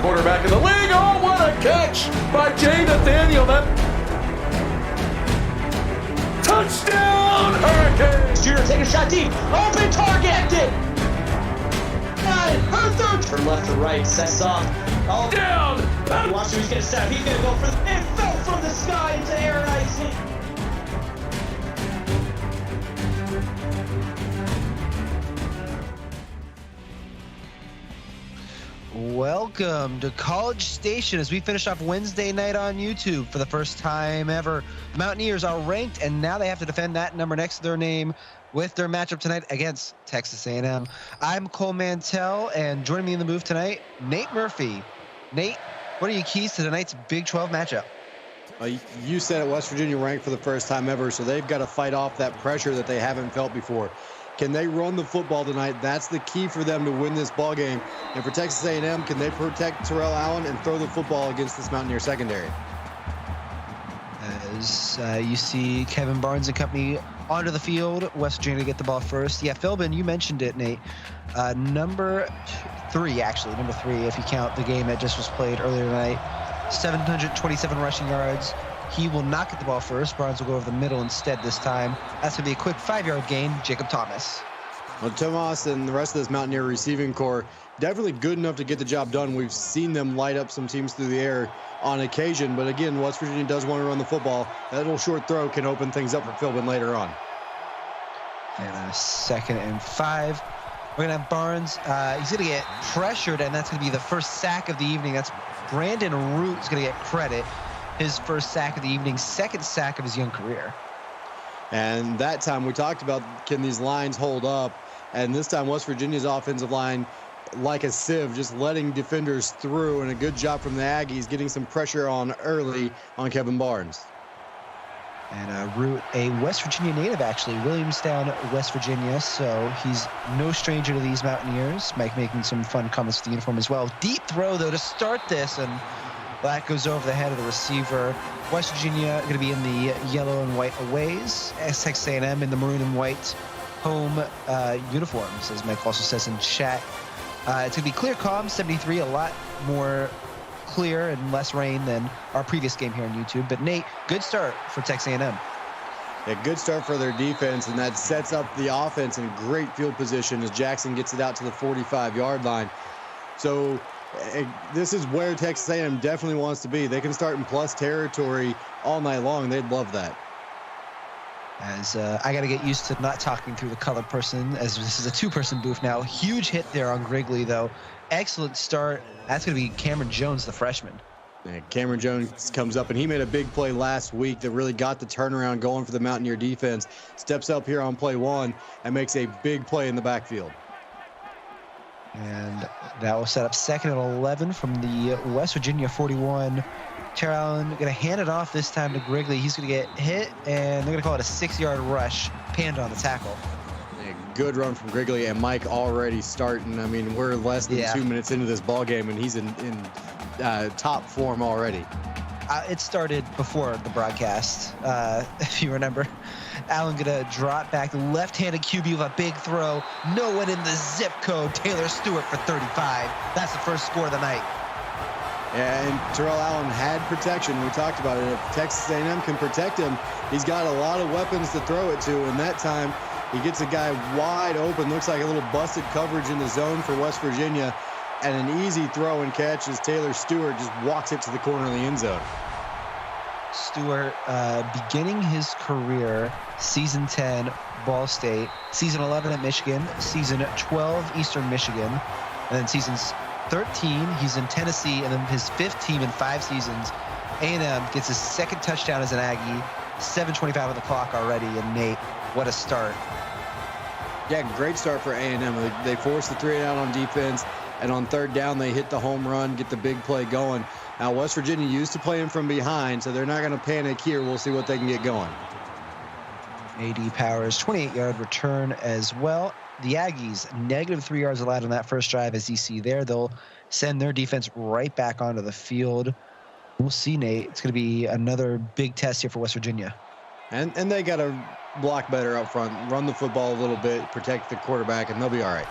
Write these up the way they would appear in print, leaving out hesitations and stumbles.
quarterback in the league. Oh, what a catch by Jay Nathaniel. That touchdown, Hurricanes! Shooter take a shot deep. Open target. Her third. From left to right. Sets up. Oh, Down. watch who he's going to set up. He's going to go for the... It fell from the sky into air icing. Welcome to College Station as we finish off Wednesday night on YouTube for the first time ever. The Mountaineers are ranked, and now they have to defend that number next to their name with their matchup tonight against Texas A&M. I'm Cole Mantell, and joining me in the booth tonight, Nate Murphy. Nate, what are your keys to tonight's Big 12 matchup? You said it, West Virginia ranked for the first time ever, so they've got to fight off that pressure that they haven't felt before. Can they run the football tonight? That's the key for them to win this ball game. And for Texas A&M, can they protect Terrell Allen and throw the football against this Mountaineer secondary? As you see Kevin Barnes and company onto the field, West Virginia to get the ball first. Yeah, Philbin, you mentioned it, Nate. Number three, if you count the game that just was played earlier tonight. 727 rushing yards. He will not get the ball first. Barnes will go over the middle instead this time. That's going to be a quick 5-yard gain. Jacob Thomas. Well, Tomas and the rest of this Mountaineer receiving core, definitely good enough to get the job done. We've seen them light up some teams through the air on occasion. But again, West Virginia does want to run the football. That little short throw can open things up for Philbin later on. And a 2nd and 5. We're going to have Barnes. He's going to get pressured, and that's going to be the first sack of the evening. That's Brandon Root's going to get credit. His first sack of the evening, 2nd sack of his young career. And that time we talked about, can these lines hold up? And this time West Virginia's offensive line, like a sieve, just letting defenders through, and a good job from the Aggies getting some pressure on early on Kevin Barnes. And Root, a West Virginia native, actually, Williamstown, West Virginia, so he's no stranger to these Mountaineers. Mike making some fun comments with the uniform as well. Deep throw, though, to start this, and that goes over the head of the receiver. West Virginia going to be in the yellow and white aways. Texas A&M in the maroon and white home uniforms, as Mike also says in chat. It's going to be clear calm, 73, a lot more clear and less rain than our previous game here on YouTube. But Nate, good start for Texas A&M. Yeah, good start for their defense, and that sets up the offense in great field position as Jackson gets it out to the 45-yard line. So this is where Texas A&M definitely wants to be. They can start in plus territory all night long. They'd love that. As I got to get used to not talking through the color person, as this is a 2-person booth now. Huge hit there on Grigley, though. Excellent start. That's going to be Cameron Jones, the freshman. Yeah, Cameron Jones comes up, and he made a big play last week that really got the turnaround going for the Mountaineer defense. Steps up here on play 1 and makes a big play in the backfield. And that will set up 2nd and 11 from the West Virginia 41. Terrell Allen going to hand it off this time to Grigley. He's going to get hit, and they're going to call it a 6-yard rush. Panned on the tackle. A good run from Grigley, and Mike already starting. I mean, we're less than 2 minutes into this ball game, and he's in top form already. It started before the broadcast, if you remember. Allen gonna drop back, left-handed QB with a big throw. No one in the zip code. Taylor Stewart for 35. That's the first score of the night. Yeah, and Terrell Allen had protection. We talked about it. If Texas A&M can protect him, he's got a lot of weapons to throw it to. And that time, he gets a guy wide open. Looks like a little busted coverage in the zone for West Virginia. And an easy throw and catch as Taylor Stewart just walks it to the corner of the end zone. Stewart beginning his career, season 10, Ball State, season 11 at Michigan, season 12, Eastern Michigan, and then seasons 13, he's in Tennessee, and then his 5th team in 5 seasons. A&M gets his 2nd touchdown as an Aggie, 7:25 on the clock already, and Nate, what a start. Yeah, great start for A&M. They forced the 3 out on defense, and on 3rd down, they hit the home run, get the big play going. Now, West Virginia used to playing from behind, so they're not going to panic here. We'll see what they can get going. A.D. Powers, 28-yard return as well. The Aggies, -3 yards allowed on that first drive, as you see there. They'll send their defense right back onto the field. We'll see, Nate. It's going to be another big test here for West Virginia. And they got to block better up front, run the football a little bit, protect the quarterback, and they'll be all right.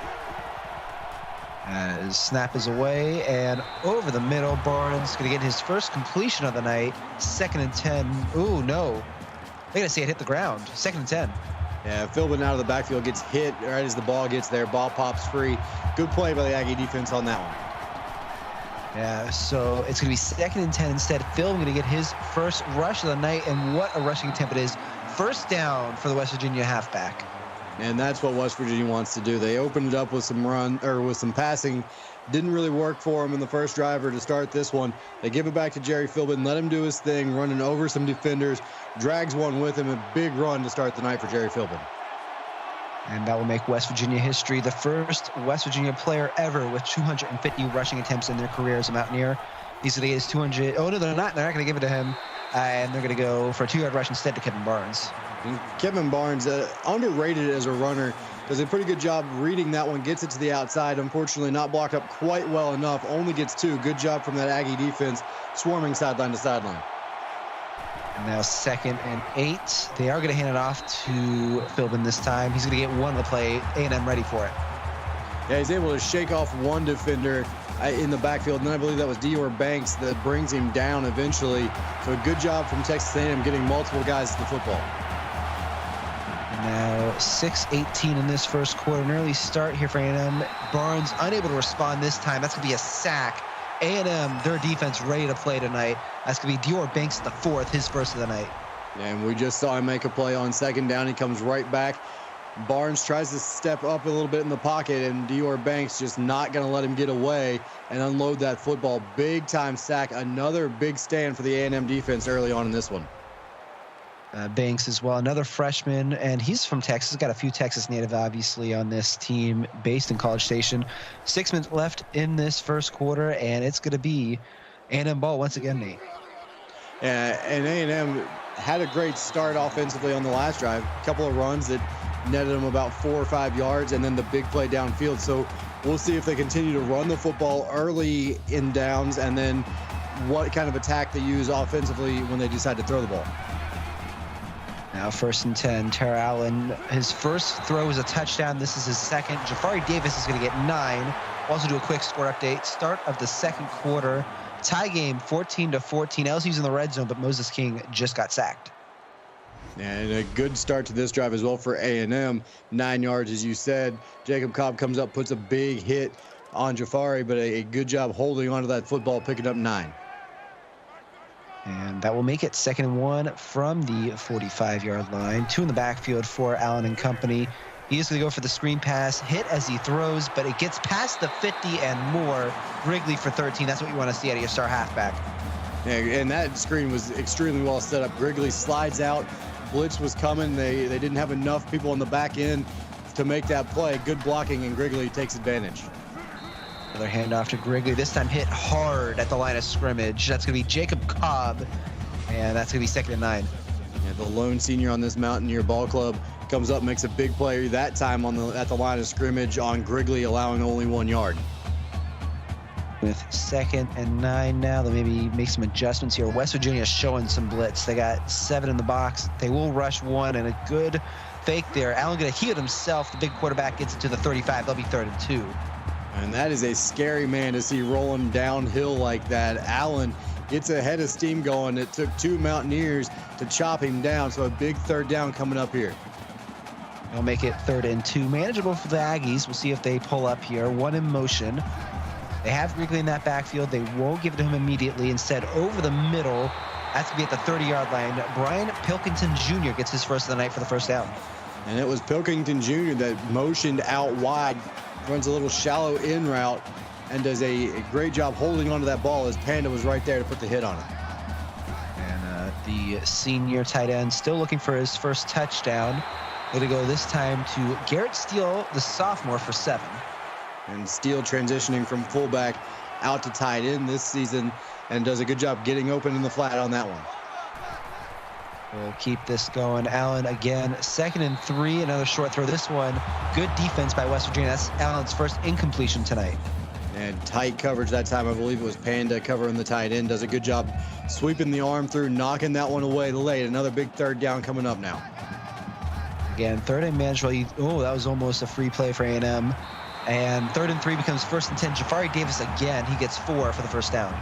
Snap is away and over the middle. Barnes going to get his first completion of the night. 2nd and 10. Ooh, no. They're going to say it hit the ground. 2nd and 10. Yeah, Philbin out of the backfield gets hit right as the ball gets there. Ball pops free. Good play by the Aggie defense on that one. Yeah, so it's going to be 2nd and 10 instead. Phil going to get his first rush of the night, and what a rushing attempt it is. First down for the West Virginia halfback. And that's what West Virginia wants to do. They opened it up with some passing. Didn't really work for him in the first driver to start this one. They give it back to Jerry Philbin, let him do his thing, running over some defenders, drags one with him. A big run to start the night for Jerry Philbin. And that will make West Virginia history. The first West Virginia player ever with 250 rushing attempts in their career as a Mountaineer. He's going to get his 200. Oh, no, they're not. They're not going to give it to him. And they're going to go for a 2-yard rush instead to Kevin Barnes. And Kevin Barnes, underrated as a runner, does a pretty good job reading that one, gets it to the outside. Unfortunately, not blocked up quite well enough. Only gets 2. Good job from that Aggie defense, swarming sideline to sideline. And now 2nd and 8. They are going to hand it off to Philbin this time. He's going to get one of the play. A&M ready for it. Yeah, he's able to shake off one defender in the backfield, and then I believe that was Dior Banks that brings him down eventually. So a good job from Texas A&M getting multiple guys to the football. Now 6:18 in this first quarter. An early start here for A&M. Barnes unable to respond this time. That's going to be a sack. A&M, their defense ready to play tonight. That's going to be Dior Banks the 4th, his first of the night. And we just saw him make a play on 2nd down. He comes right back. Barnes tries to step up a little bit in the pocket, and Dior Banks just not going to let him get away and unload that football. Big time sack. Another big stand for the A&M defense early on in this one. Banks as well, another freshman, and he's from Texas. Got a few Texas native, obviously, on this team based in College Station. 6 minutes left in this first quarter, and it's going to be A&M ball once again, Nate. And A&M had a great start offensively on the last drive. A couple of runs that netted them about 4 or 5 yards, and then the big play downfield. So we'll see if they continue to run the football early in downs, and then what kind of attack they use offensively when they decide to throw the ball. Now 1st and 10. Tara Allen, his first throw was a touchdown. This is his second. Jafari Davis is going to get 9. We'll also do a quick score update. Start of the second quarter. Tie game 14-14. LSU's in the red zone, but Moses King just got sacked. And a good start to this drive as well for A&M. 9 yards, as you said. Jacob Cobb comes up, puts a big hit on Jafari, but a good job holding onto that football, picking up 9. And that will make it 2nd and 1 from the 45-yard line. 2 in the backfield for Allen and company. He is going to go for the screen pass, hit as he throws, but it gets past the 50 and more. Wrigley for 13. That's what you want to see out of your star halfback. Yeah, and that screen was extremely well set up. Wrigley slides out. Blitz was coming. They didn't have enough people on the back end to make that play. Good blocking, and Wrigley takes advantage. Another handoff to Grigley. This time hit hard at the line of scrimmage. That's going to be Jacob Cobb, and that's going to be 2nd and 9. Yeah, the lone senior on this Mountaineer ball club comes up, makes a big play that time at the line of scrimmage on Grigley, allowing only 1 yard. With 2nd and 9 now, they'll maybe make some adjustments here. West Virginia showing some blitz. They got 7 in the box. They will rush 1, and a good fake there. Allen going to heel himself. The big quarterback gets it to the 35. They'll be 3rd and 2. And that is a scary man to see rolling downhill like that. Allen gets a head of steam going. It took 2 Mountaineers to chop him down, so a big 3rd down coming up here. They'll make it 3rd and 2. Manageable for the Aggies. We'll see if they pull up here. 1 in motion. They have Wrigley in that backfield. They won't give it to him immediately. Instead, over the middle, that's going to be at the 30-yard line. Brian Pilkington Jr. gets his first of the night for the first down. And it was Pilkington Jr. that motioned out wide, runs a little shallow in route, and does a great job holding onto that ball as Panda was right there to put the hit on it. And the senior tight end still looking for his first touchdown. Going to go this time to Garrett Steele, the sophomore, for 7. And Steele transitioning from fullback out to tight end this season and does a good job getting open in the flat on that one. We'll keep this going. Allen again, 2nd and 3, another short throw. This one, good defense by West Virginia. That's Allen's first incompletion tonight. And tight coverage that time. I believe it was Panda covering the tight end. Does a good job sweeping the arm through, knocking that one away late. Another big 3rd down coming up now. Again, 3rd and manageable. Oh, that was almost a free play for A&M. And 3rd and 3 becomes 1st and 10. Jafari Davis again, he gets 4 for the first down.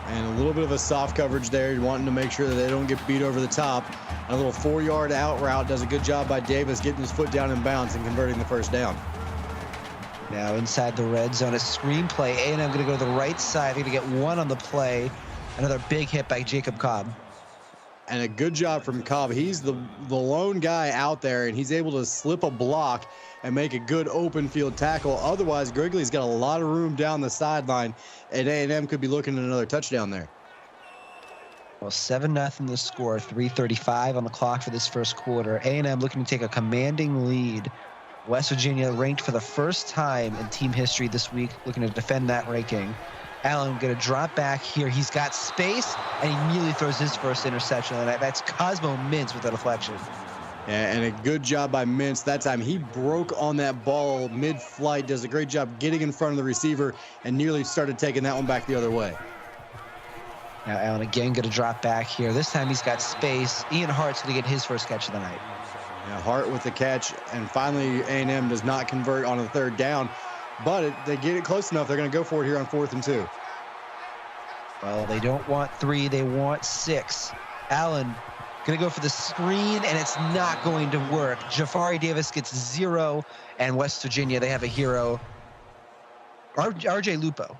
And a little bit of a soft coverage there, wanting to make sure that they don't get beat over the top. A little 4-yard out route does a good job by Davis getting his foot down in bounds and converting the first down. Now inside the red zone, a screen play. A&M going to go to the right side. They're going to get 1 on the play. Another big hit by Jacob Cobb. And a good job from Cobb. He's the lone guy out there, and he's able to slip a block and make a good open field tackle. Otherwise, Grigley's got a lot of room down the sideline, and A&M could be looking at another touchdown there. Well, 7-0 the score, 3:35 on the clock for this first quarter. A&M looking to take a commanding lead. West Virginia ranked for the first time in team history this week, looking to defend that ranking. Allen going to drop back here. He's got space, and he immediately throws his first interception of the night. That's Cosmo Mintz with a deflection. Yeah, and a good job by Mintz. That time he broke on that ball mid-flight, does a great job getting in front of the receiver, and nearly started taking that one back the other way. Now Allen again going to drop back here. This time he's got space. Ian Hart's going to get his first catch of the night. Yeah, Hart with the catch, and finally A&M does not convert on the 3rd down, but they get it close enough. They're going to go for it here on 4th and 2. Well, they don't want 3, they want 6. Allen going to go for the screen, and it's not going to work. Jafari Davis gets 0, and West Virginia, they have a hero, RJ Lupo.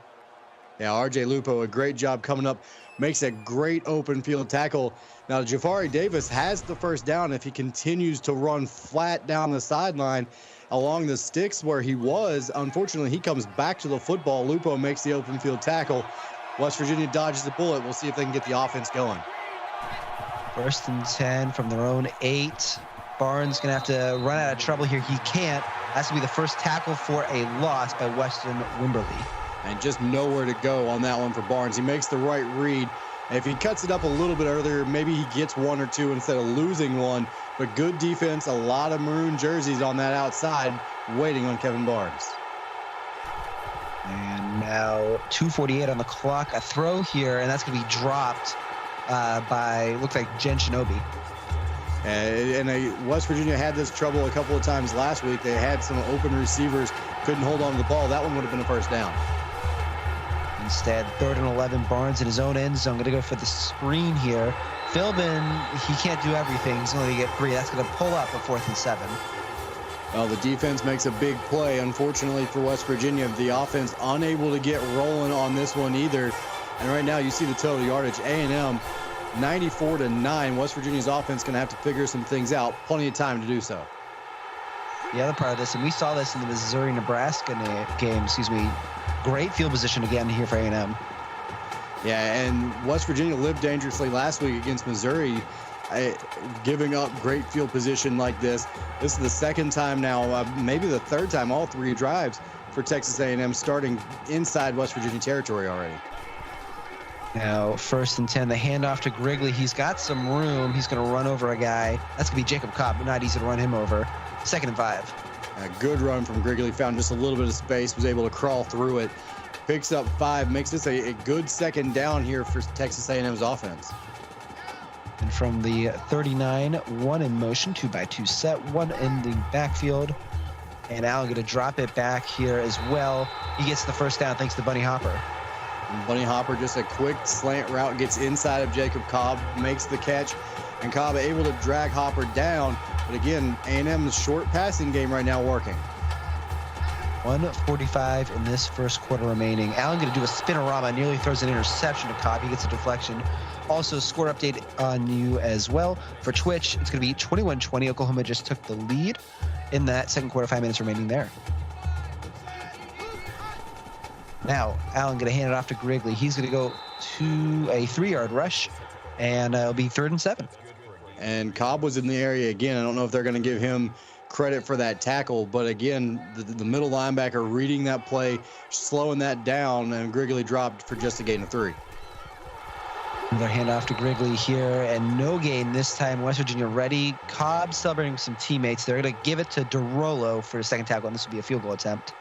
Yeah, RJ Lupo, a great job coming up, makes a great open field tackle. Now, Jafari Davis has the first down if he continues to run flat down the sideline along the sticks where he was. Unfortunately, he comes back to the football. Lupo makes the open field tackle. West Virginia dodges the bullet. We'll see if they can get the offense going. 1st and 10 from their own 8. Barnes going to have to run out of trouble here. He can't. That's going to be the first tackle for a loss by Weston Wimberly. And just nowhere to go on that one for Barnes. He makes the right read. If he cuts it up a little bit earlier, maybe he gets 1 or 2 instead of losing 1. But good defense, a lot of maroon jerseys on that outside, waiting on Kevin Barnes. And now 2:48 on the clock. A throw here, and that's going to be dropped by, looks like Jen Shinobi. And West Virginia had this trouble a couple of times last week. They had some open receivers, couldn't hold on to the ball. That one would have been a first down. Instead, 3rd and 11, Barnes in his own end zone. Going to go for the screen here. Philbin, he can't do everything. He's only going to get 3. That's going to pull up a 4th and 7. Well, the defense makes a big play. Unfortunately for West Virginia, the offense unable to get rolling on this one either. And right now, you see the total yardage. A&M 94-9. West Virginia's offense going to have to figure some things out. Plenty of time to do so. The other part of this, and we saw this in the Missouri-Nebraska game, great field position again here for A&M. Yeah, and West Virginia lived dangerously last week against Missouri, giving up great field position like this. This is the 2nd time now, maybe the 3rd time, all 3 drives for Texas A&M starting inside West Virginia territory already. Now, 1st and 10, the handoff to Grigley. He's got some room. He's going to run over a guy. That's going to be Jacob Cobb, but not easy to run him over. 2nd and 5. A good run from Grigley, found just a little bit of space, was able to crawl through it. Picks up 5, makes this a good 2nd down here for Texas A&M's offense. And from the 39, 1 in motion, 2x2 set, 1 in the backfield. And Allen going to drop it back here as well. He gets the first down thanks to Bunny Hopper. And Bunny Hopper, just a quick slant route, gets inside of Jacob Cobb, makes the catch, and Cobb able to drag Hopper down. But again, A&M's short passing game right now working. 1:45 in this first quarter remaining. Allen going to do a spinorama, nearly throws an interception to Cobb. He gets a deflection. Also, score update on you as well. For Twitch, it's going to be 21-20. Oklahoma just took the lead in that 2nd quarter, 5 minutes remaining there. Now, Allen going to hand it off to Grigley. He's going to go to a 3-yard rush, and it'll be 3rd and 7. And Cobb was in the area again. I don't know if they're going to give him credit for that tackle, but again, the middle linebacker reading that play, slowing that down, and Grigley dropped for just a gain of 3. Another handoff to Grigley here, and no gain this time. West Virginia ready. Cobb celebrating with some teammates. They're going to give it to DeRollo for a 2nd tackle, and this will be a field goal attempt.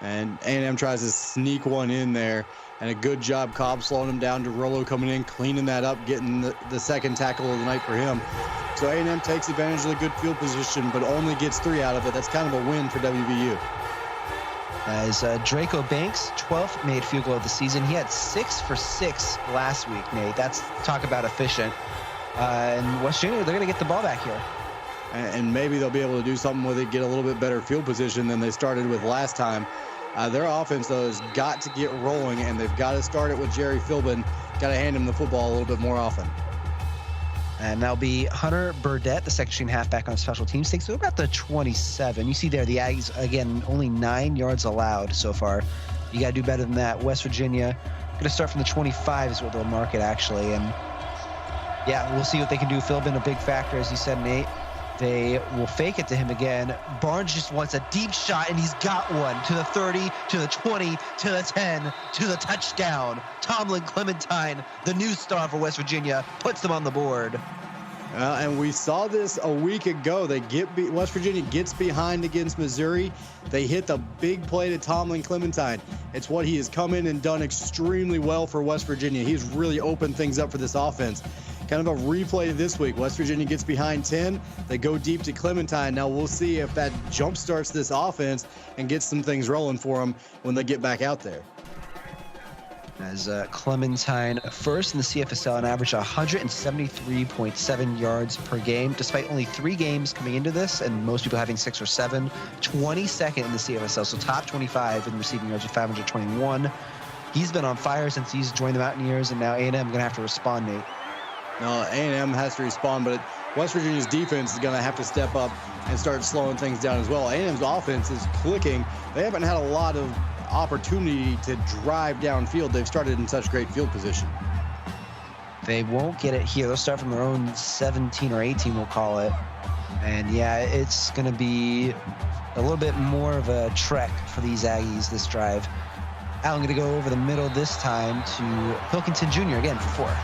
And A&M tries to sneak one in there, and a good job Cobb slowing him down. DeRollo coming in, cleaning that up, getting the 2nd tackle of the night for him. So A&M takes advantage of the good field position, but only gets 3 out of it. That's kind of a win for WVU. As Draco Banks, 12th made field goal of the season. He had 6 for 6 last week, Nate. That's talk about efficient. And West Virginia, they're going to get the ball back here. And maybe they'll be able to do something with it, get a little bit better field position than they started with last time. Their offense, though, has got to get rolling, and they've got to start it with Jerry Philbin. Got to hand him the football a little bit more often. And that'll be Hunter Burdett, the second string halfback on special teams. Takes it about the 27. You see there, the Aggies, again, only 9 yards allowed so far. You got to do better than that. West Virginia going to start from the 25 is what they'll mark it, actually. And, yeah, we'll see what they can do. Philbin, a big factor, as you said, Nate. They will fake it to him again. Barnes just wants a deep shot, and he's got one. To the 30, to the 20, to the 10, to the touchdown. Tomlin Clementine, the new star for West Virginia, puts them on the board. And we saw this a week ago. West Virginia gets behind against Missouri. They hit the big play to Tomlin Clementine. It's what he has come in and done extremely well for West Virginia. He's really opened things up for this offense. Kind of a replay this week. West Virginia gets behind 10. They go deep to Clementine. Now we'll see if that jump starts this offense and gets some things rolling for them when they get back out there. As Clementine first in the CFSL and averaged 173.7 yards per game, despite only 3 games coming into this and most people having 6 or 7. 22nd in the CFSL, so top 25 in receiving yards with 521. He's been on fire since he's joined the Mountaineers, and now A&M going to have to respond, Nate. No, A&M has to respond, but West Virginia's defense is going to have to step up and start slowing things down as well. A&M's offense is clicking. They haven't had a lot of opportunity to drive downfield. They've started in such great field position. They won't get it here. They'll start from their own 17 or 18, we'll call it. And, yeah, it's going to be a little bit more of a trek for these Aggies this drive. Allen going to go over the middle this time to Pilkington Jr. again for 4.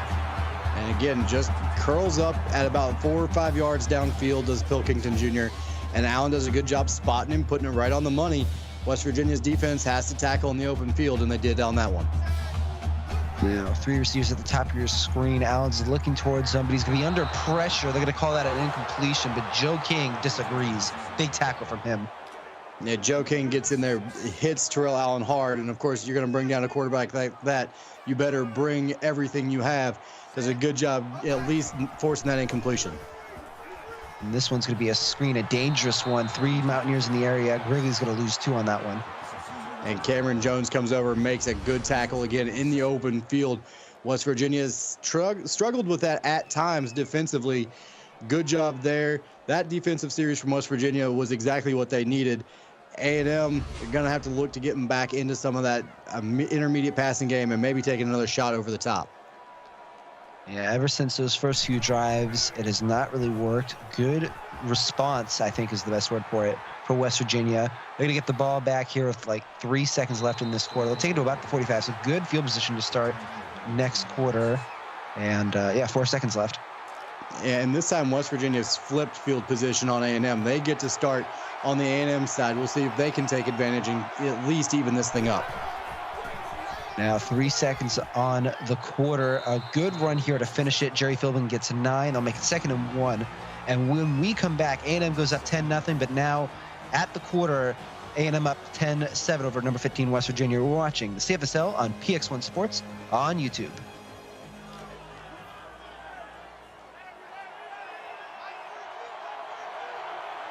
And again, just curls up at about 4 or 5 yards downfield does Pilkington Jr. And Allen does a good job spotting him, putting it right on the money. West Virginia's defense has to tackle in the open field, and they did on that one. Now, 3 receivers at the top of your screen. Allen's looking towards them, but he's going to be under pressure. They're going to call that an incompletion, but Joe King disagrees. Big tackle from him. Yeah, Joe King gets in there, hits Terrell Allen hard, and of course, you're going to bring down a quarterback like that. You better bring everything you have. Does a good job at least forcing that incompletion. And this one's going to be a screen, a dangerous one. 3 Mountaineers in the area. Grigley's going to lose 2 on that one. And Cameron Jones comes over and makes a good tackle again in the open field. West Virginia's struggled with that at times defensively. Good job there. That defensive series from West Virginia was exactly what they needed. A&M are going to have to look to get them back into some of that intermediate passing game and maybe taking another shot over the top. Yeah, ever since those first few drives, it has not really worked. Good response, I think, is the best word for it, for West Virginia. They're going to get the ball back here with like 3 seconds left in this quarter. They'll take it to about the 45, so good field position to start next quarter. And, 4 seconds left. And this time, West Virginia's flipped field position on A&M. They get to start on the A&M side. We'll see if they can take advantage and at least even this thing up. Now 3 seconds on the quarter. A good run here to finish it. Jerry Philbin gets 9. They'll make it 2nd and 1. And when we come back, A&M goes up 10-0. But now at the quarter, A&M up 10-7 over number 15 West Virginia. We're watching the CFSL on PX1 Sports on YouTube.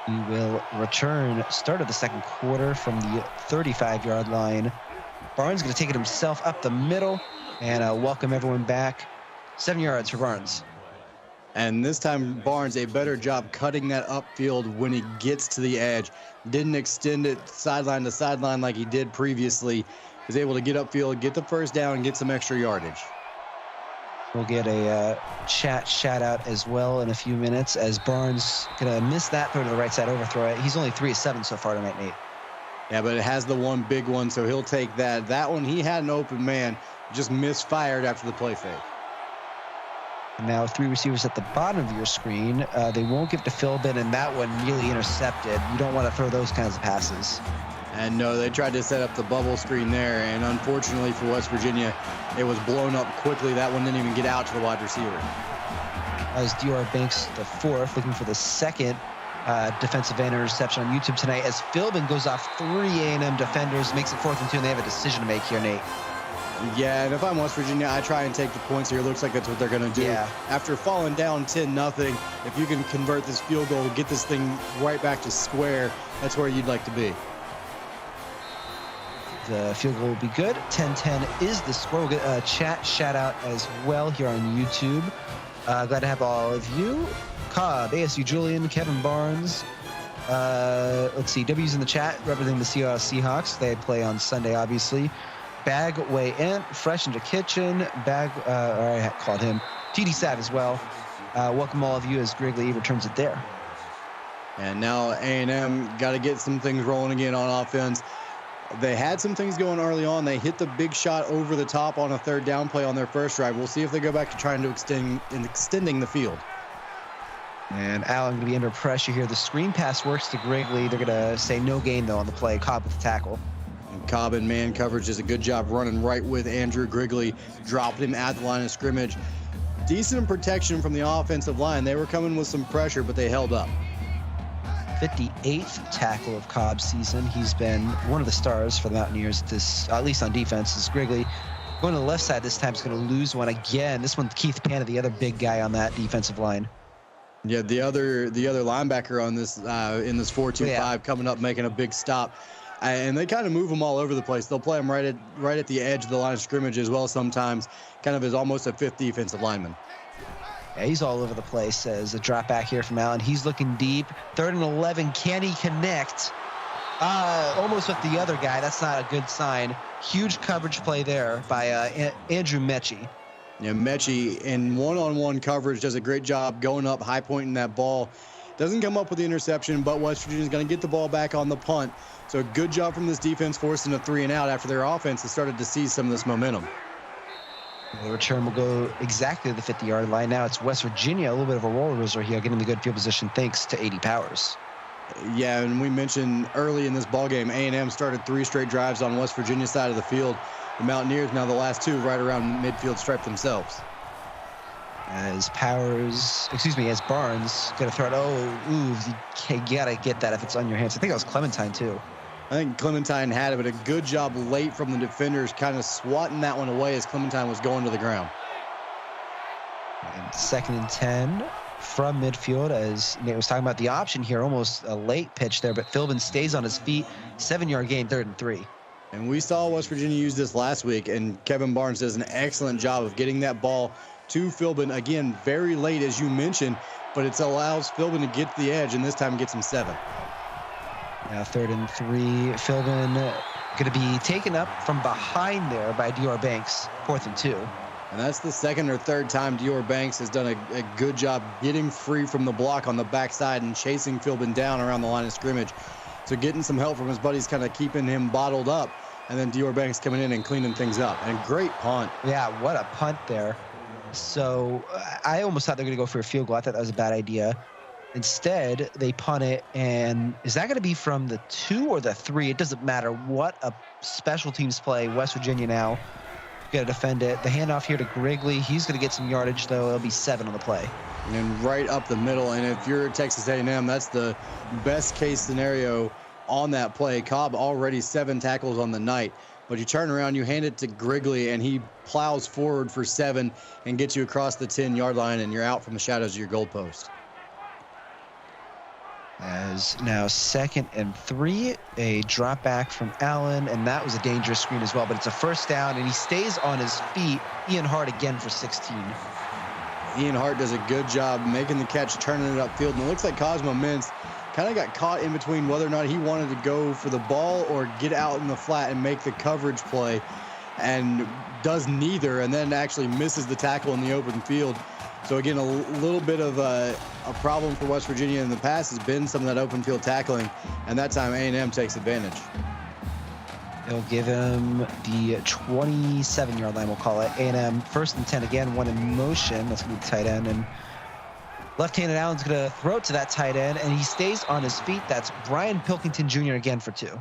We will return start of the second quarter from the 35-yard line. Barnes going to take it himself up the middle and welcome everyone back. 7 yards for Barnes. And this time, Barnes, a better job cutting that upfield when he gets to the edge. Didn't extend it sideline to sideline like he did previously. Was able to get upfield, get the first down, and get some extra yardage. We'll get a chat shout out as well in a few minutes as Barnes going to miss that throw to the right side, overthrow it. He's only 3 of 7 so far tonight, Nate. Yeah, but it has the one big one, so he'll take that. That one, he had an open man, just misfired after the play fake. Now 3 receivers at the bottom of your screen. They won't give to Philbin, and that one nearly intercepted. You don't want to throw those kinds of passes. And no, they tried to set up the bubble screen there, and unfortunately for West Virginia, it was blown up quickly. That one didn't even get out to the wide receiver. As D.R. Banks, the 4th, looking for the 2nd defensive interception on YouTube tonight as Philbin goes off 3 A&M defenders, makes it 4th and 2, and they have a decision to make here, Nate. Yeah, and if I'm West Virginia, I try and take the points here. It looks like that's what they're going to do. Yeah. After falling down 10-0, if you can convert this field goal, get this thing right back to square, that's where you'd like to be. The field goal will be good. 10-10 is the score. We'll get a chat shout out as well here on YouTube. Glad to have all of you. Cobb, ASU Julian, Kevin Barnes. Let's see, W's in the chat representing the Seahawks. They play on Sunday, obviously. Bagway Ent, Fresh into Kitchen. I called him. TD Sav as well. Welcome all of you as Grigley returns it there. And now A&M got to get some things rolling again on offense. They had some things going early on. They hit the big shot over the top on a 3rd down play on their first drive. We'll see if they go back to trying to extending the field. And Allen going to be under pressure here. The screen pass works to Grigley. They're going to say no gain, though, on the play. Cobb with the tackle. And Cobb in man coverage does a good job running right with Andrew Grigley, dropped him at the line of scrimmage. Decent protection from the offensive line. They were coming with some pressure, but they held up. 58th tackle of Cobb's season. He's been one of the stars for the Mountaineers, at least on defense. Is Grigley going to the left side this time? Is going to lose one again. This one, Keith Panna, the other big guy on that defensive line. Yeah, the other linebacker on this in this 4-2-5 coming up, making a big stop. And they kind of move them all over the place. They'll play them right at the edge of the line of scrimmage as well sometimes, kind of as almost a 5th defensive lineman. Yeah, he's all over the place as a drop back here from Allen. He's looking deep. 3rd and 11. Can he connect? Almost with the other guy. That's not a good sign. Huge coverage play there by Andrew Mechie. Yeah, Mechie in one-on-one coverage does a great job going up, high pointing that ball. Doesn't come up with the interception, but West Virginia's going to get the ball back on the punt. So good job from this defense, forcing a 3-and-out after their offense has started to see some of this momentum. The return will go exactly to the 50-yard line. Now it's West Virginia, a little bit of a roller coaster here, getting the good field position thanks to 80 Powers. Yeah, and we mentioned early in this ballgame, A&M started 3 straight drives on West Virginia's side of the field. The Mountaineers now the last 2 right around midfield stripe themselves. As Barnes going to throw it. You got to get that if it's on your hands. I think that was Clementine, too. I think Clementine had it, but a good job late from the defenders, kind of swatting that one away as Clementine was going to the ground. And 2nd and 10 from midfield, as Nate was talking about the option here, almost a late pitch there, but Philbin stays on his feet. 7-yard gain, 3rd and 3. And we saw West Virginia use this last week, and Kevin Barnes does an excellent job of getting that ball to Philbin, again, very late, as you mentioned, but it allows Philbin to get the edge, and this time gets him 7. Now 3rd and 3. Philbin going to be taken up from behind there by Dior Banks. 4th and 2. And that's the 2nd or 3rd time Dior Banks has done a good job getting free from the block on the backside and chasing Philbin down around the line of scrimmage. So getting some help from his buddies, kind of keeping him bottled up. And then Dior Banks coming in and cleaning things up. And great punt. Yeah, what a punt there. So I almost thought they were going to go for a field goal. I thought that was a bad idea. Instead, they punt it, and is that going to be from the 2 or the 3? It doesn't matter. What a special teams play. West Virginia now got to defend it. The handoff here to Grigley. He's going to get some yardage, though. It'll be 7 on the play. And right up the middle, and if you're Texas A&M, that's the best case scenario on that play. Cobb already 7 tackles on the night, but you turn around, you hand it to Grigley, and he plows forward for 7 and gets you across the 10-yard line, and you're out from the shadows of your goalpost. As now 2nd and 3, a drop back from Allen, and that was a dangerous screen as well, but it's a 1st down, and he stays on his feet. Ian Hart again for 16. Ian Hart does a good job making the catch, turning it upfield, and it looks like Cosmo Mintz kind of got caught in between whether or not he wanted to go for the ball or get out in the flat and make the coverage play, and does neither, and then actually misses the tackle in the open field. So again, a little bit of a problem for West Virginia in the past has been some of that open field tackling, and that time A&M takes advantage. They'll give him the 27-yard line, we'll call it. A&M 1st and 10 again, one in motion. That's going to be the tight end. And left-handed Allen's going to throw it to that tight end, and he stays on his feet. That's Brian Pilkington Jr. again for 2.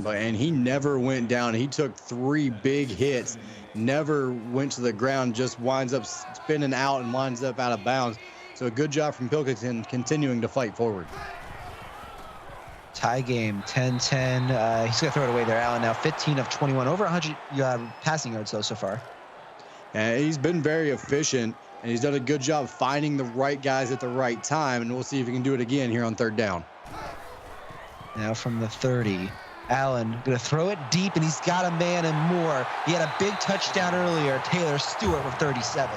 And he never went down. He took 3 big hits, never went to the ground, just winds up spinning out and winds up out of bounds. So a good job from Pilkington continuing to fight forward. Tie game, 10-10. He's going to throw it away there, Allen. Now 15 of 21. Over 100 passing yards, though, so far. And he's been very efficient, and he's done a good job finding the right guys at the right time, and we'll see if he can do it again here on third down. Now from the 30. Allen going to throw it deep, and he's got a man and more. He had a big touchdown earlier. Taylor Stewart with 37.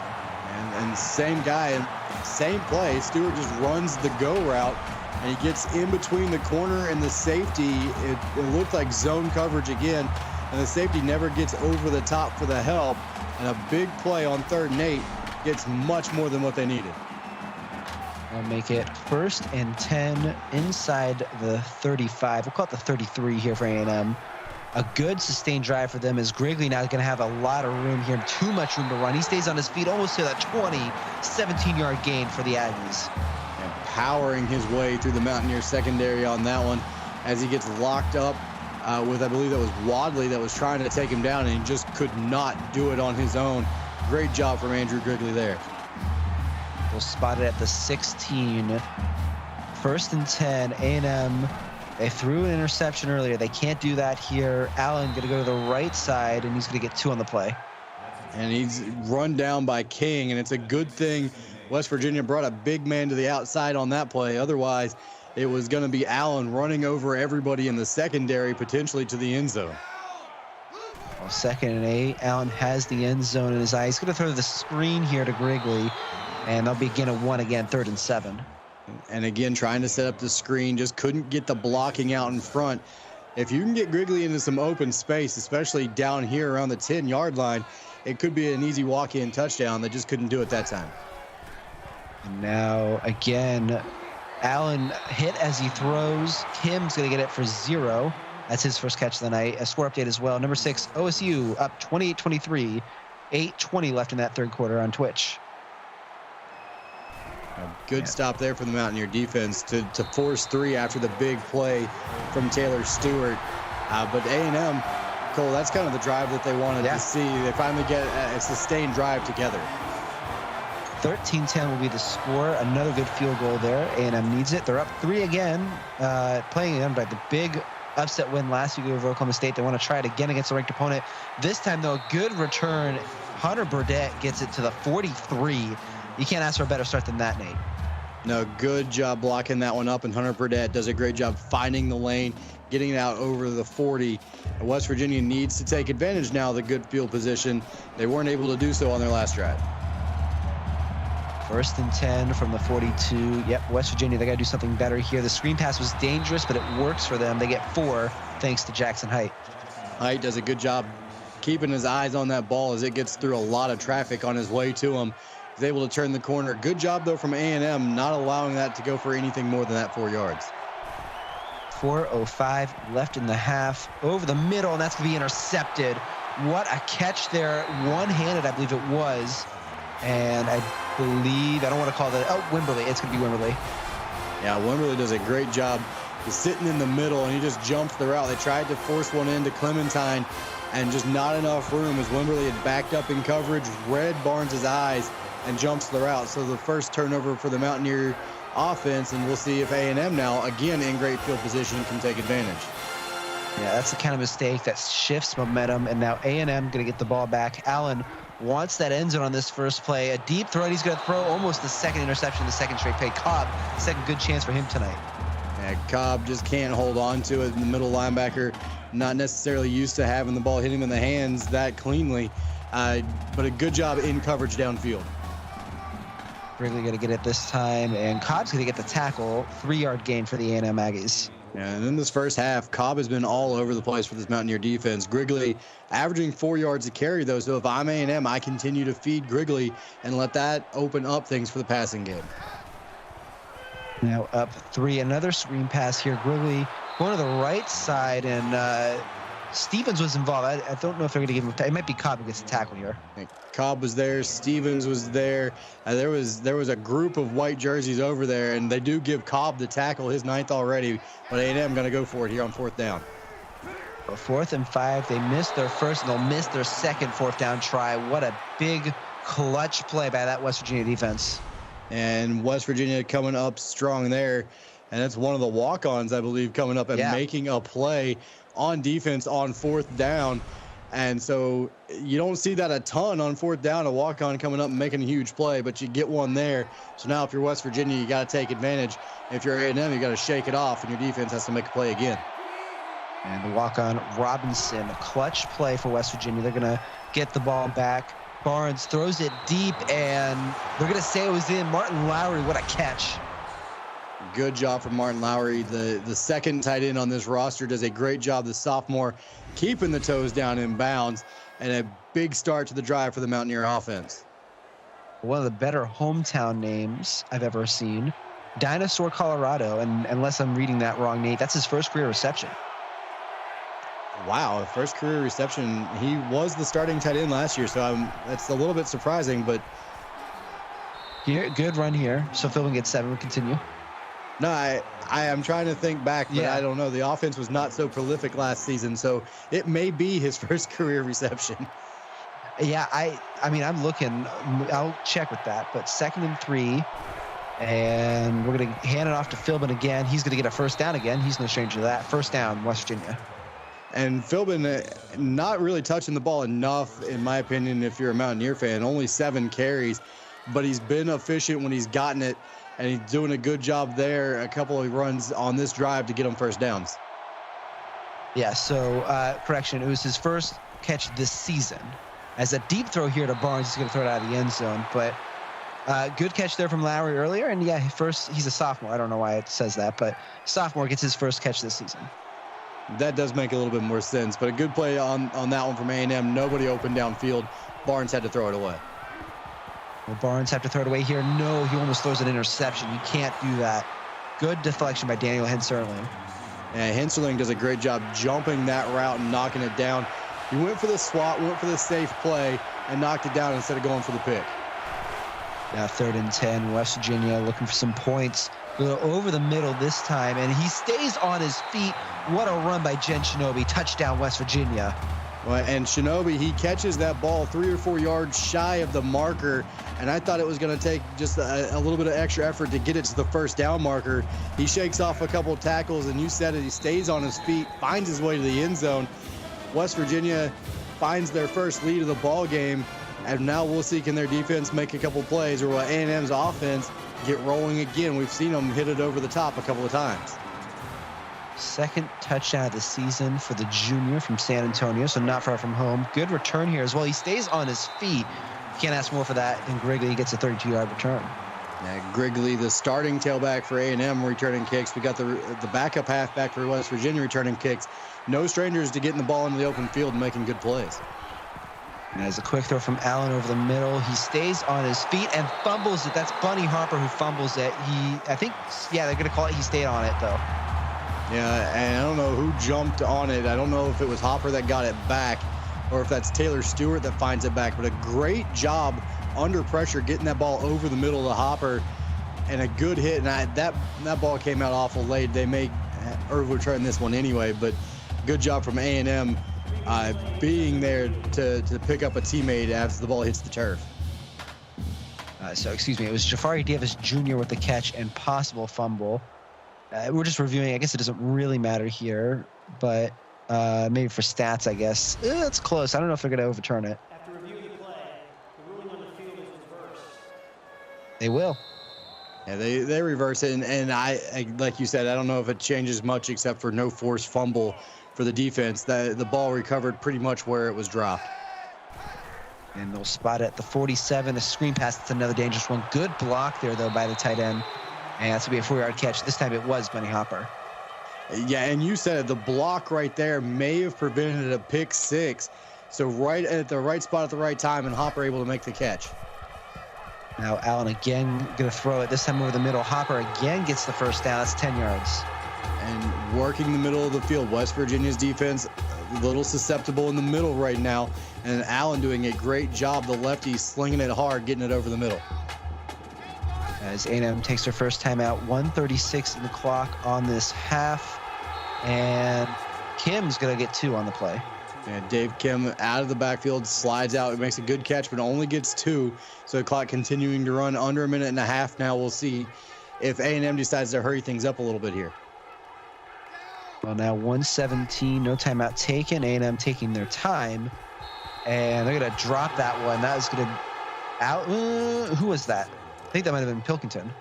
And same guy, and same play. Stewart just runs the go route, and he gets in between the corner and the safety. It looked like zone coverage again, and the safety never gets over the top for the help. And a big play on 3rd and 8 gets much more than what they needed. They'll make it 1st and 10 inside the 35. We'll call it the 33 here for A&M. A good sustained drive for them, as Grigley now is going to have a lot of room here, too much room to run. He stays on his feet almost to that 20, 17-yard gain for the Aggies. And powering his way through the Mountaineer secondary on that one as he gets locked up with, I believe that was Wadley that was trying to take him down, and he just could not do it on his own. Great job from Andrew Grigley there. They'll spot it at the 16. 1st and 10, A&M. They threw an interception earlier. They can't do that here. Allen going to go to the right side, and he's going to get 2 on the play. And he's run down by King, and it's a good thing West Virginia brought a big man to the outside on that play. Otherwise, it was going to be Allen running over everybody in the secondary, potentially to the end zone. Well, 2nd and 8. Allen has the end zone in his eye. He's going to throw the screen here to Grigley, and they'll begin a 1 again, 3rd and 7. And again, trying to set up the screen, just couldn't get the blocking out in front. If you can get Grigley into some open space, especially down here around the 10-yard line, it could be an easy walk-in touchdown. They just couldn't do it that time. And now, again, Allen hit as he throws. Kim's going to get it for 0. That's his first catch of the night. A score update as well. Number 6, OSU up 28-23. 8:20 left in that 3rd quarter on Twitch. A good stop there from the Mountaineer defense to force 3 after the big play from Taylor Stewart. But A&M, Cole, that's kind of the drive that they wanted to see. They finally get a sustained drive together. 13-10 will be the score. Another good field goal there. A&M needs it. They're up 3 again. Playing them by the big upset win last week over Oklahoma State. They want to try it again against a ranked opponent. This time, though, a good return. Hunter Burdett gets it to the 43. You can't ask for a better start than that, Nate. No, good job blocking that one up, and Hunter Burdett does a great job finding the lane, getting it out over the 40. West Virginia needs to take advantage now of the good field position. They weren't able to do so on their last drive. 1st and 10 from the 42. Yep, West Virginia, they got to do something better here. The screen pass was dangerous, but it works for them. They get 4 thanks to Jackson Height. Height does a good job keeping his eyes on that ball as it gets through a lot of traffic on his way to him. He's able to turn the corner. Good job, though, from A&M, not allowing that to go for anything more than that 4 yards. 4:05 left in the half. Over the middle, and that's going to be intercepted. What a catch there. One-handed, I believe it was. And I don't want to call that. Oh, Wimberly. It's going to be Wimberly. Yeah, Wimberly does a great job. He's sitting in the middle, and he just jumps the route. They tried to force one into Clementine, and just not enough room as Wimberly had backed up in coverage, read Barnes' eyes, and jumps the route. So the first turnover for the Mountaineer offense, and we'll see if A&M now, again in great field position, can take advantage. Yeah, that's the kind of mistake that shifts momentum, and now A&M going to get the ball back. Allen wants that end zone on this first play. A deep throw, and he's going to throw almost the 2nd interception, the 2nd straight play. Cobb, 2nd good chance for him tonight. Yeah, Cobb just can't hold on to it. In the middle linebacker, not necessarily used to having the ball hit him in the hands that cleanly, but a good job in coverage downfield. Wrigley going to get it this time, and Cobb's going to get the tackle. 3-yard gain for the A&M Aggies. Yeah, and in this first half, Cobb has been all over the place for this Mountaineer defense. Grigley averaging 4 yards a carry, though, so if I'm A&M, I continue to feed Grigley and let that open up things for the passing game. Now up 3. Another screen pass here. Grigley going to the right side, and Stevens was involved. I don't know if they're going to give him it might be Cobb who gets the tackle here. Cobb was there. Stevens was there. There was a group of white jerseys over there, and they do give Cobb the tackle, his 9th already, but A&M going to go for it here on 4th down. 4th and 5. They missed their first, and they'll miss their 2nd 4th down try. What a big clutch play by that West Virginia defense. And West Virginia coming up strong there and it's one of the walk-ons, I believe, coming up and making a play on defense on 4th down. And so you don't see that a ton on 4th down, a walk-on coming up and making a huge play, but you get one there. So now if you're West Virginia, you got to take advantage. If you're A&M, you got to shake it off, and your defense has to make a play again. And the walk-on Robinson, a clutch play for West Virginia. They're going to get the ball back. Barnes throws it deep, and they're going to say it was in. Martin Lowry, what a catch. Good job from Martin Lowry. The second tight end on this roster does a great job, the sophomore, keeping the toes down in bounds, and a big start to the drive for the Mountaineer offense. One of the better hometown names I've ever seen. Dinosaur, Colorado, and unless I'm reading that wrong, Nate, that's his first career reception. Wow, first career reception. He was the starting tight end last year, so that's a little bit surprising, but here, good run here. So Philbin gets 7. We'll continue. No, I am trying to think back, but I don't know. The offense was not so prolific last season, so it may be his first career reception. Yeah, I mean, I'm looking. I'll check with that, but 2nd and 3, and we're going to hand it off to Philbin again. He's going to get a first down again. He's no stranger to that. First down, West Virginia. And Philbin not really touching the ball enough, in my opinion, if you're a Mountaineer fan. Only 7 carries, but he's been efficient when he's gotten it, and he's doing a good job there. A couple of runs on this drive to get him first downs. Yeah, so correction, it was his first catch this season. As a deep throw here to Barnes, he's going to throw it out of the end zone. But good catch there from Lowry earlier. And, yeah, first, he's a sophomore. I don't know why it says that, but sophomore gets his first catch this season. That does make a little bit more sense, but a good play on that one from A&M. Nobody open downfield. Barnes had to throw it away. Will Barnes have to throw it away here? No, he almost throws an interception. You can't do that. Good deflection by Daniel Henserling. And Henserling does a great job jumping that route and knocking it down. He went for the swat, went for the safe play, and knocked it down instead of going for the pick. Now 3rd and 10, West Virginia looking for some points. A little over the middle this time, and he stays on his feet. What a run by Jen Shinobi. Touchdown, West Virginia. Well, and Shinobi, he catches that ball 3 or 4 yards shy of the marker, and I thought it was going to take just a little bit of extra effort to get it to the first down marker. He shakes off a couple of tackles, and you said it, he stays on his feet, finds his way to the end zone. West Virginia finds their first lead of the ball game, and now we'll see, can their defense make a couple plays, or will A&M's offense get rolling again? We've seen them hit it over the top a couple of times. 2nd touchdown of the season for the junior from San Antonio, so not far from home. Good return here as well. He stays on his feet. Can't ask more for that. And Grigley gets a 32-yard return. Yeah, Grigley, the starting tailback for A&M, returning kicks. We got the backup halfback for West Virginia returning kicks. No strangers to getting the ball into the open field and making good plays. And as a quick throw from Allen over the middle, he stays on his feet and fumbles it. That's Bunny Harper who fumbles it. They're going to call it. He stayed on it, though. Yeah, and I don't know who jumped on it. I don't know if it was Hopper that got it back or if that's Taylor Stewart that finds it back. But a great job under pressure getting that ball over the middle of Hopper, and a good hit. And that ball came out awful late. They may overturn this one anyway, but good job from A&M being there to pick up a teammate as the ball hits the turf. It was Jafari Davis Jr. with the catch and possible fumble. We're just reviewing. I guess it doesn't really matter here, but maybe for stats, I guess. It's close. I don't know if they're going to overturn it. After reviewing the play, the ruling on the field is reversed. They will. Yeah, they reverse it, and I like you said, I don't know if it changes much except for no forced fumble for the defense. The ball recovered pretty much where it was dropped. And they'll spot it at the 47. A screen pass. That's another dangerous one. Good block there, though, by the tight end. And that's going to be a 4-yard catch. This time it was Bunny Hopper. Yeah, and you said it, the block right there may have prevented a pick six. So right at the right spot at the right time, and Hopper able to make the catch. Now Allen again going to throw it, this time over the middle. Hopper again gets the first down. That's 10 yards. And working the middle of the field, West Virginia's defense a little susceptible in the middle right now. And Allen doing a great job. The lefty slinging it hard, getting it over the middle. As A&M takes their first timeout, 1:36 in the clock on this half. And Kim's going to get 2 on the play. And Dave Kim out of the backfield, slides out. It makes a good catch, but only gets 2. So the clock continuing to run under a minute and a half now. We'll see if A&M decides to hurry things up a little bit here. Well, now 1:17, no timeout taken. A&M taking their time, and they're gonna drop that one. That was gonna out. Who was that? I think that might have been Pilkington.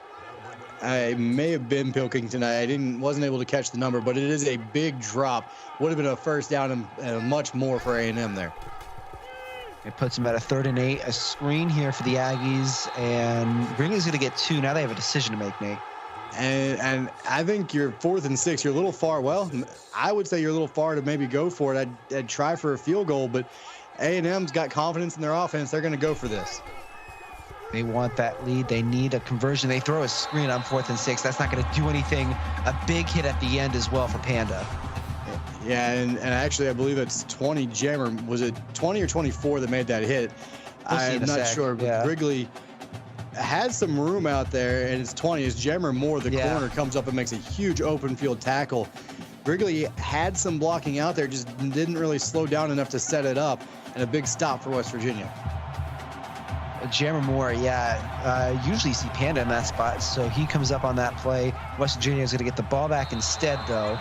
I may have been Pilkington. I wasn't able to catch the number, but it is a big drop. Would have been a first down and much more for A&M there. It puts them at a 3rd and 8. A screen here for the Aggies, and Wrigley's going to get 2. Now they have a decision to make, Nate. And I think you're 4th and 6. You're a little far. Well, I would say you're a little far to maybe go for it. I'd try for a field goal, but A&M's got confidence in their offense. They're going to go for this. They want that lead. They need a conversion. They throw a screen on 4th and 6. That's not going to do anything. A big hit at the end as well for Panda. Yeah, and actually, I believe it's 20 Jammer. Was it 20 or 24 that made that hit? I'm not sure. But yeah. Wrigley had some room out there, and it's 20. As Jammer Moore, the corner, comes up and makes a huge open field tackle. Wrigley had some blocking out there, just didn't really slow down enough to set it up, and a big stop for West Virginia. Jammer Moore, usually see Panda in that spot, so he comes up on that play. West Virginia is going to get the ball back instead, though.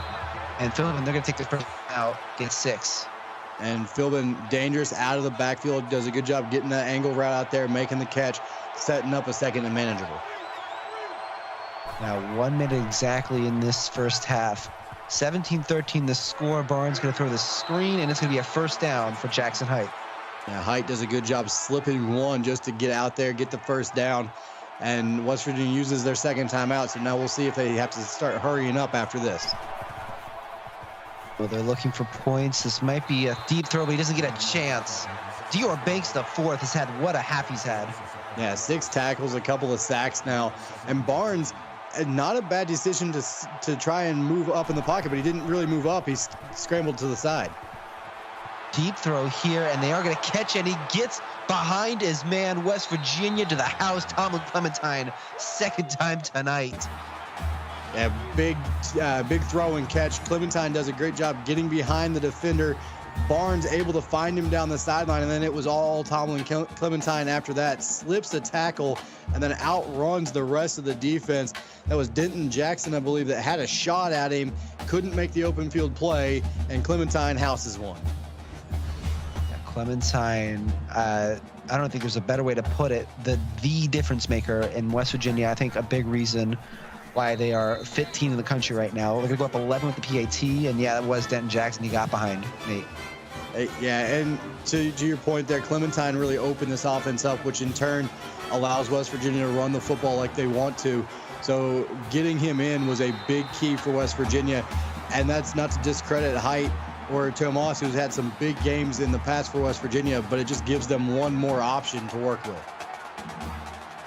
And Philbin, they're going to take the first out, get 6. And Philbin, dangerous out of the backfield, does a good job getting that angle route out there, making the catch, setting up a second and manageable. Now 1 minute exactly in this first half. 17-13 the score. Barnes going to throw the screen, and it's going to be a first down for Jackson Height. Yeah, Height does a good job slipping one just to get out there, get the first down. And West Virginia uses their second timeout, so now we'll see if they have to start hurrying up after this. Well, they're looking for points. This might be a deep throw, but he doesn't get a chance. Dior Banks, the 4th, has had what a half he's had. Yeah, 6 tackles, a couple of sacks now. And Barnes, not a bad decision to try and move up in the pocket, but he didn't really move up. He scrambled to the side. Deep throw here, and they are going to catch, and he gets behind his man, West Virginia, to the house. Tomlin Clementine, second time tonight. Yeah, big throw and catch. Clementine does a great job getting behind the defender. Barnes able to find him down the sideline, and then it was all Tomlin Clementine after that. Slips a tackle and then outruns the rest of the defense. That was Denton Jackson, I believe, that had a shot at him, couldn't make the open field play, and Clementine houses one. Clementine, I don't think there's a better way to put it. The difference maker in West Virginia. I think a big reason why they are 15 in the country right now. They're going to go up 11 with the PAT, and yeah, that was Denton Jackson. He got behind Nate. Yeah, and to your point there, Clementine really opened this offense up, which in turn allows West Virginia to run the football like they want to. So getting him in was a big key for West Virginia, and that's not to discredit Height or Tomas, who's had some big games in the past for West Virginia, but it just gives them one more option to work with.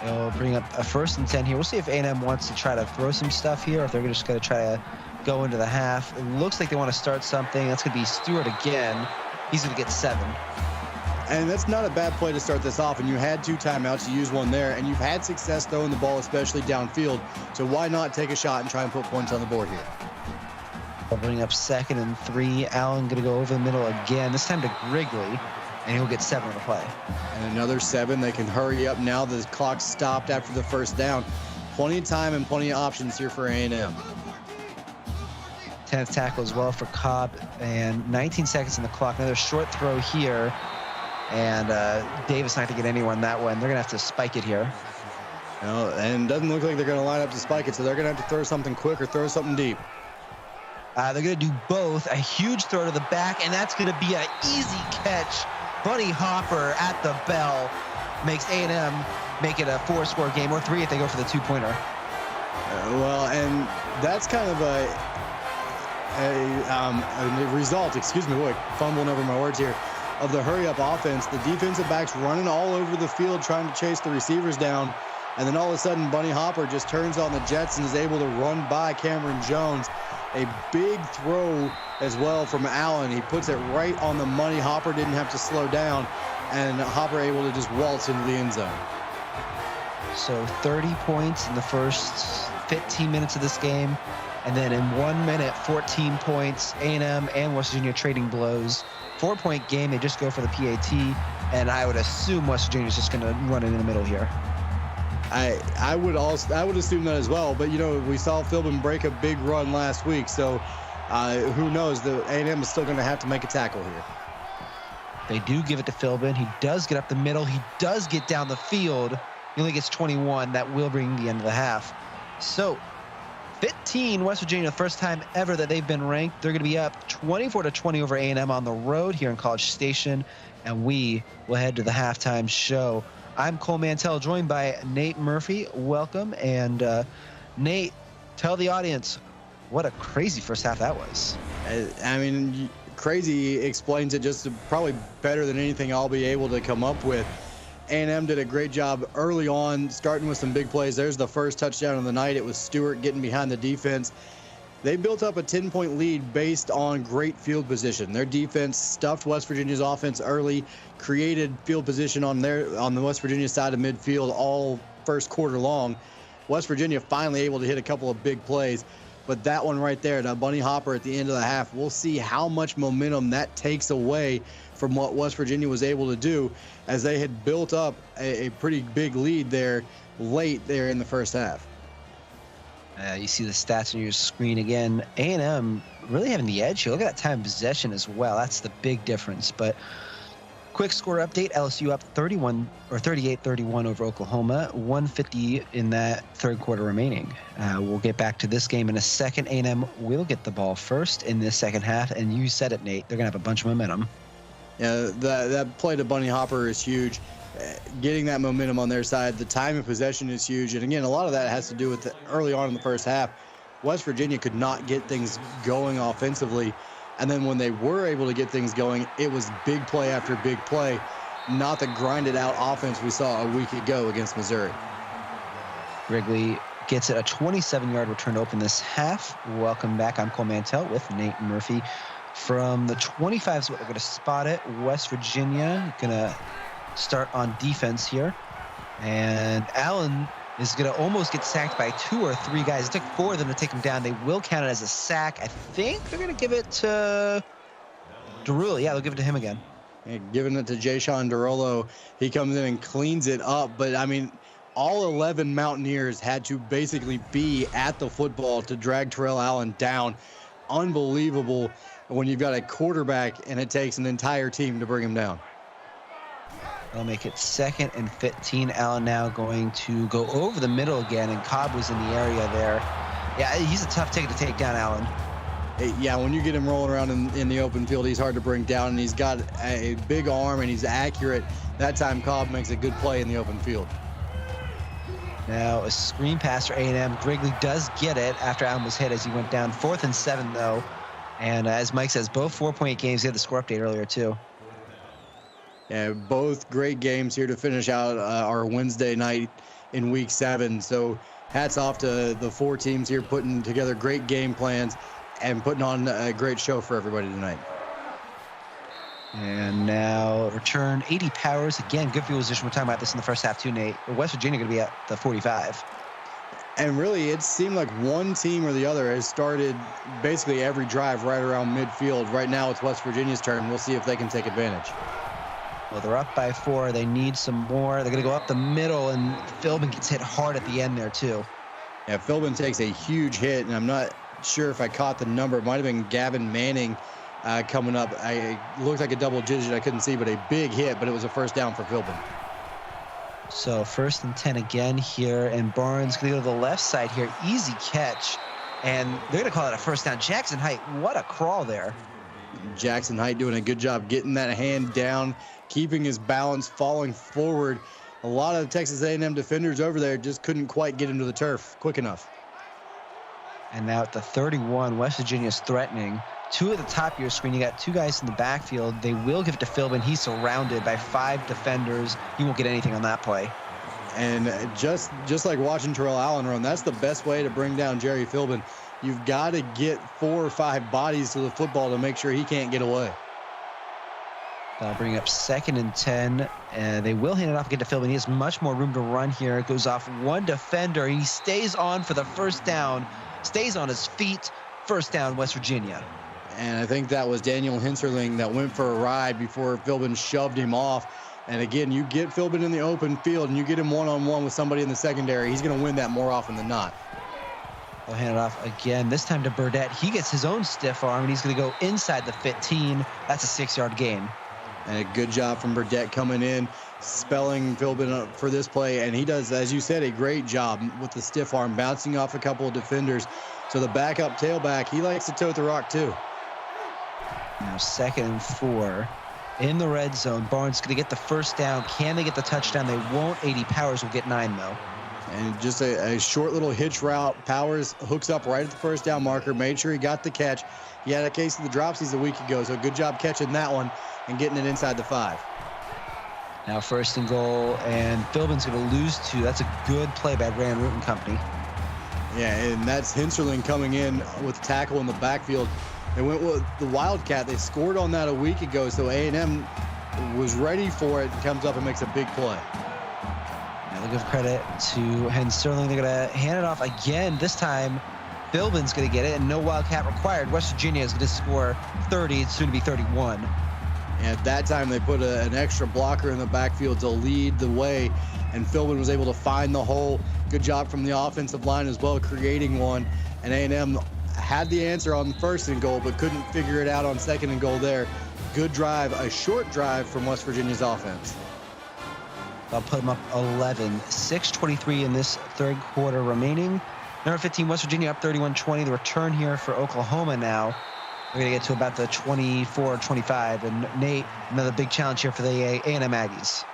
They'll bring up a 1st and 10 here. We'll see if A&M wants to try to throw some stuff here, or if they're just going to try to go into the half. It looks like they want to start something. That's going to be Stewart again. He's going to get 7. And that's not a bad play to start this off. And you had 2 timeouts. You used one there. And you've had success throwing the ball, especially downfield. So why not take a shot and try and put points on the board here? They'll bring up 2nd and 3. Allen going to go over the middle again, this time to Wrigley, and he'll get 7 on the play. And another 7. They can hurry up now. The clock stopped after the first down. Plenty of time and plenty of options here for A&M. 10th tackle as well for Cobb, and 19 seconds on the clock. Another short throw here, and Davis not going to get anyone that one. They're going to have to spike it here. No, and it doesn't look like they're going to line up to spike it, so they're going to have to throw something quick or throw something deep. They're going to do both. A huge throw to the back, and that's going to be an easy catch. Bunny Hopper at the bell makes A&M make it a 4-score game, or 3 if they go for the 2-pointer. Well, and that's kind of a result, boy, fumbling over my words here, of the hurry-up offense. The defensive backs running all over the field trying to chase the receivers down, and then all of a sudden Bunny Hopper just turns on the jets and is able to run by Cameron Jones. A big throw as well from Allen. He puts it right on the money. Hopper didn't have to slow down, and Hopper able to just waltz into the end zone. So 30 points in the first 15 minutes of this game, and then in 1 minute, 14 points. A&M and West Virginia trading blows. 4-point game. They just go for the PAT, and I would assume West Virginia is just going to run it in the middle here. I would assume that as well. But, you know, we saw Philbin break a big run last week. So who knows? The A&M is still going to have to make a tackle here. They do give it to Philbin. He does get up the middle. He does get down the field. He only gets 21. That will bring the end of the half. So 15, West Virginia, the first time ever that they've been ranked. They're going to be up 24-20 over A&M on the road here in College Station. And we will head to the halftime show. I'm Cole Mantell, joined by Nate Murphy. Welcome. And Nate, tell the audience what a crazy first half that was. I mean, crazy explains it just probably better than anything I'll be able to come up with. A&M did a great job early on, starting with some big plays. There's the first touchdown of the night. It was Stewart getting behind the defense. They built up a 10-point lead based on great field position. Their defense stuffed West Virginia's offense early, created field position on the West Virginia side of midfield all first quarter long. West Virginia finally able to hit a couple of big plays. But that one right there, that bunny hopper at the end of the half, we'll see how much momentum that takes away from what West Virginia was able to do, as they had built up a pretty big lead there late there in the first half. You see the stats on your screen again. A&M really having the edge here. Look at that time of possession as well. That's the big difference. But quick score update, LSU up 38-31 over Oklahoma, 150 in that third quarter remaining. We'll get back to this game in a second. A&M will get the ball first in this second half, and you said it, Nate. They're going to have a bunch of momentum. Yeah, that play to bunny hopper is huge. Getting that momentum on their side, the time of possession is huge. And again, a lot of that has to do with early on in the first half. West Virginia could not get things going offensively. And then when they were able to get things going, it was big play after big play, not the grinded out offense we saw a week ago against Missouri. Wrigley gets it, a 27-yard return to open this half. Welcome back. I'm Cole Mantell with Nate Murphy. From the 25 is what they're going to spot it. West Virginia going to start on defense here. And Allen is going to almost get sacked by 2 or 3 guys. It took 4 of them to take him down. They will count it as a sack. I think they're going to give it to Derulo. Yeah, they'll give it to him again. And giving it to Jayshawn Derulo. He comes in and cleans it up. But, I mean, all 11 Mountaineers had to basically be at the football to drag Terrell Allen down. Unbelievable when you've got a quarterback and it takes an entire team to bring him down. They'll make it 2nd and 15. Allen now going to go over the middle again, and Cobb was in the area there. Yeah, he's a tough ticket to take down, Allen. Yeah, when you get him rolling around in the open field, he's hard to bring down, and he's got a big arm, and he's accurate. That time, Cobb makes a good play in the open field. Now a screen pass for A&M. Wrigley does get it after Allen was hit as he went down. 4th and 7, though. And as Mike says, both 4-point games. He had the score update earlier, too. Yeah, both great games here to finish out our Wednesday night in Week 7. So hats off to the 4 teams here putting together great game plans and putting on a great show for everybody tonight. And now return 80 Powers. Again, good field position. We're talking about this in the first half too, Nate. West Virginia going to be at the 45. And really, it seemed like one team or the other has started basically every drive right around midfield. Right now, it's West Virginia's turn. We'll see if they can take advantage. Well, they're up by 4. They need some more. They're going to go up the middle, and Philbin gets hit hard at the end there, too. Yeah, Philbin takes a huge hit, and I'm not sure if I caught the number. It might have been Gavin Manning coming up. It looked like a double digit. I couldn't see, but a big hit, but it was a first down for Philbin. So 1st and 10 again here, and Barnes going to go to the left side here. Easy catch, and they're going to call it a first down. Jackson Height, what a crawl there. Jackson Height doing a good job getting that hand down, keeping his balance, falling forward. A lot of the Texas A&M defenders over there just couldn't quite get him to the turf quick enough. And now at the 31, West Virginia's threatening. 2 at the top of your screen. You got 2 guys in the backfield. They will give it to Philbin. He's surrounded by 5 defenders. He won't get anything on that play. And just like watching Terrell Allen run, that's the best way to bring down Jerry Philbin. You've got to get 4 or 5 bodies to the football to make sure he can't get away. That'll bring up 2nd and 10. They will hand it off again to Philbin. He has much more room to run here. It goes off 1 defender. He stays on for the first down. Stays on his feet. First down, West Virginia. And I think that was Daniel Hinserling that went for a ride before Philbin shoved him off. And again, you get Philbin in the open field and you get him one-on-one with somebody in the secondary, he's going to win that more often than not. They'll hand it off again, this time to Burdett. He gets his own stiff arm, and he's going to go inside the 15. That's a 6-yard gain. And a good job from Burdett coming in, spelling Philbin up for this play. And he does, as you said, a great job with the stiff arm, bouncing off a couple of defenders. So the backup tailback, he likes to tote the rock too. Now 2nd and 4 in the red zone. Barnes going to get the first down. Can they get the touchdown? They won't. 80 Powers will get 9, though. And just a short little hitch route. Powers hooks up right at the first down marker, made sure he got the catch. He had a case of the dropsies a week ago, so good job catching that one and getting it inside the 5. Now 1st and goal, and Philbin's going to lose 2. That's a good play by Rand Root and company. Yeah, and that's Hinsterling coming in with tackle in the backfield. They went with the Wildcat. They scored on that a week ago, so A&M was ready for it and comes up and makes a big play. Now they'll give credit to Hinsterling. They're going to hand it off again. This time, Philbin's going to get it, and no Wildcat required. West Virginia is going to score 30. It's soon to be 31. And at that time, they put an extra blocker in the backfield to lead the way, and Philbin was able to find the hole. Good job from the offensive line as well, creating one. And A&M had the answer on 1st and goal, but couldn't figure it out on 2nd and goal there. Good drive, a short drive from West Virginia's offense. I'll put them up 11. 6:23 in this 3rd quarter remaining. Number 15, West Virginia up 31-20. The return here for Oklahoma now. We're going to get to about the 24-25. And Nate, another big challenge here for the A&M Aggies.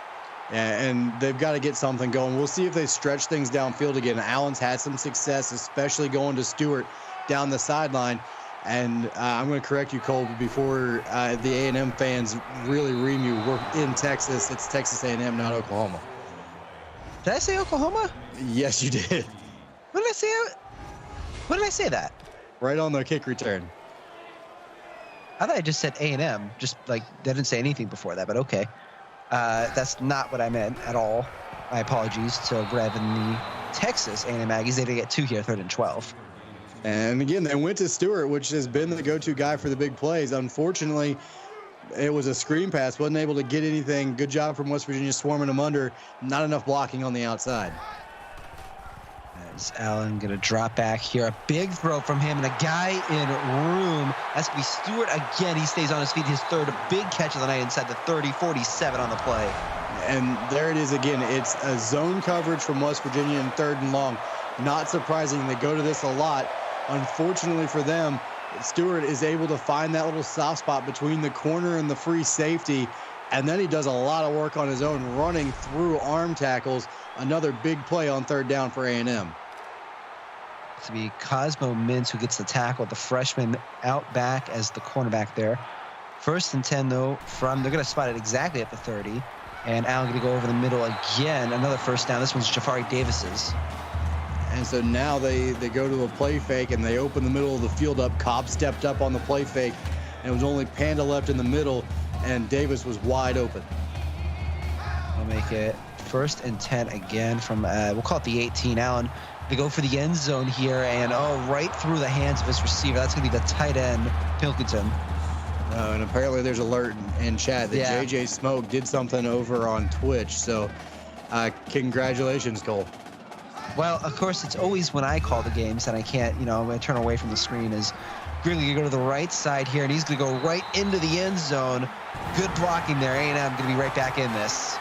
Yeah, and they've got to get something going. We'll see if they stretch things downfield again. Allen's had some success, especially going to Stewart down the sideline. And I'm going to correct you, Cole, before the A&M fans really ream you. We're in Texas. It's Texas A&M, not Oklahoma. Did I say Oklahoma? Yes, you did. When did I say? When did I say that? Right on the kick return. I thought I just said A&M. Just like, they didn't say anything before that, but okay. That's not what I meant at all. My apologies to Rev and the Texas A&M Aggies. They did get 2 here, 3rd and 12. And again, they went to Stewart, which has been the go-to guy for the big plays. Unfortunately, it was a screen pass. Wasn't able to get anything. Good job from West Virginia swarming them under. Not enough blocking on the outside. As Allen going to drop back here. A big throw from him and a guy in room. That's going to be Stewart again. He stays on his feet. His 3rd big catch of the night inside the 30, 47 on the play. And there it is again. It's a zone coverage from West Virginia in 3rd and long. Not surprising. They go to this a lot. Unfortunately for them, Stewart is able to find that little soft spot between the corner and the free safety, and then he does a lot of work on his own, running through arm tackles. Another big play on 3rd down for A&M. It's to be Cosmo Mintz who gets the tackle, the freshman out back as the cornerback there. 1st and 10, though, they're going to spot it exactly at the 30, and Allen going to go over the middle again. Another 1st down. This one's Jafari Davis's. And so now they go to a play fake, and they open the middle of the field up. Cobb stepped up on the play fake, and it was only Panda left in the middle, and Davis was wide open. We'll make it 1st and 10 again from, we'll call it the 18. Allen, they go for the end zone here, and right through the hands of his receiver. That's going to be the tight end, Pilkington. And apparently there's alert in chat that JJ Smoke did something over on Twitch. So congratulations, Cole. Well, of course, it's always when I call the games and I can't, I'm going to turn away from the screen. Is Greeley going to go to the right side here, and he's going to go right into the end zone. Good blocking there. A&M going to be right back in this.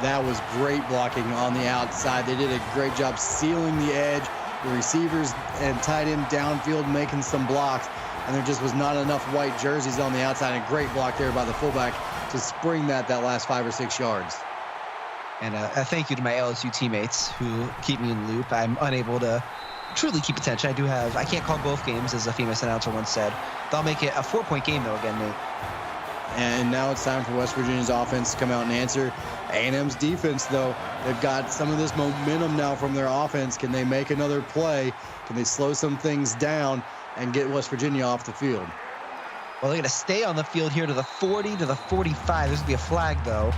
That was great blocking on the outside. They did a great job sealing the edge. The receivers and tight end downfield making some blocks, and there just was not enough white jerseys on the outside. A great block there by the fullback to spring that last 5 or 6 yards. And a thank you to my LSU teammates who keep me in the loop. I'm unable to truly keep attention. I can't call both games, as a famous announcer once said. They'll make it a 4-point game, though, again, Nate. And now it's time for West Virginia's offense to come out and answer. A&M's defense, though, they've got some of this momentum now from their offense. Can they make another play? Can they slow some things down and get West Virginia off the field? Well, they're going to stay on the field here to the 40, to the 45. There's going to be a flag, though.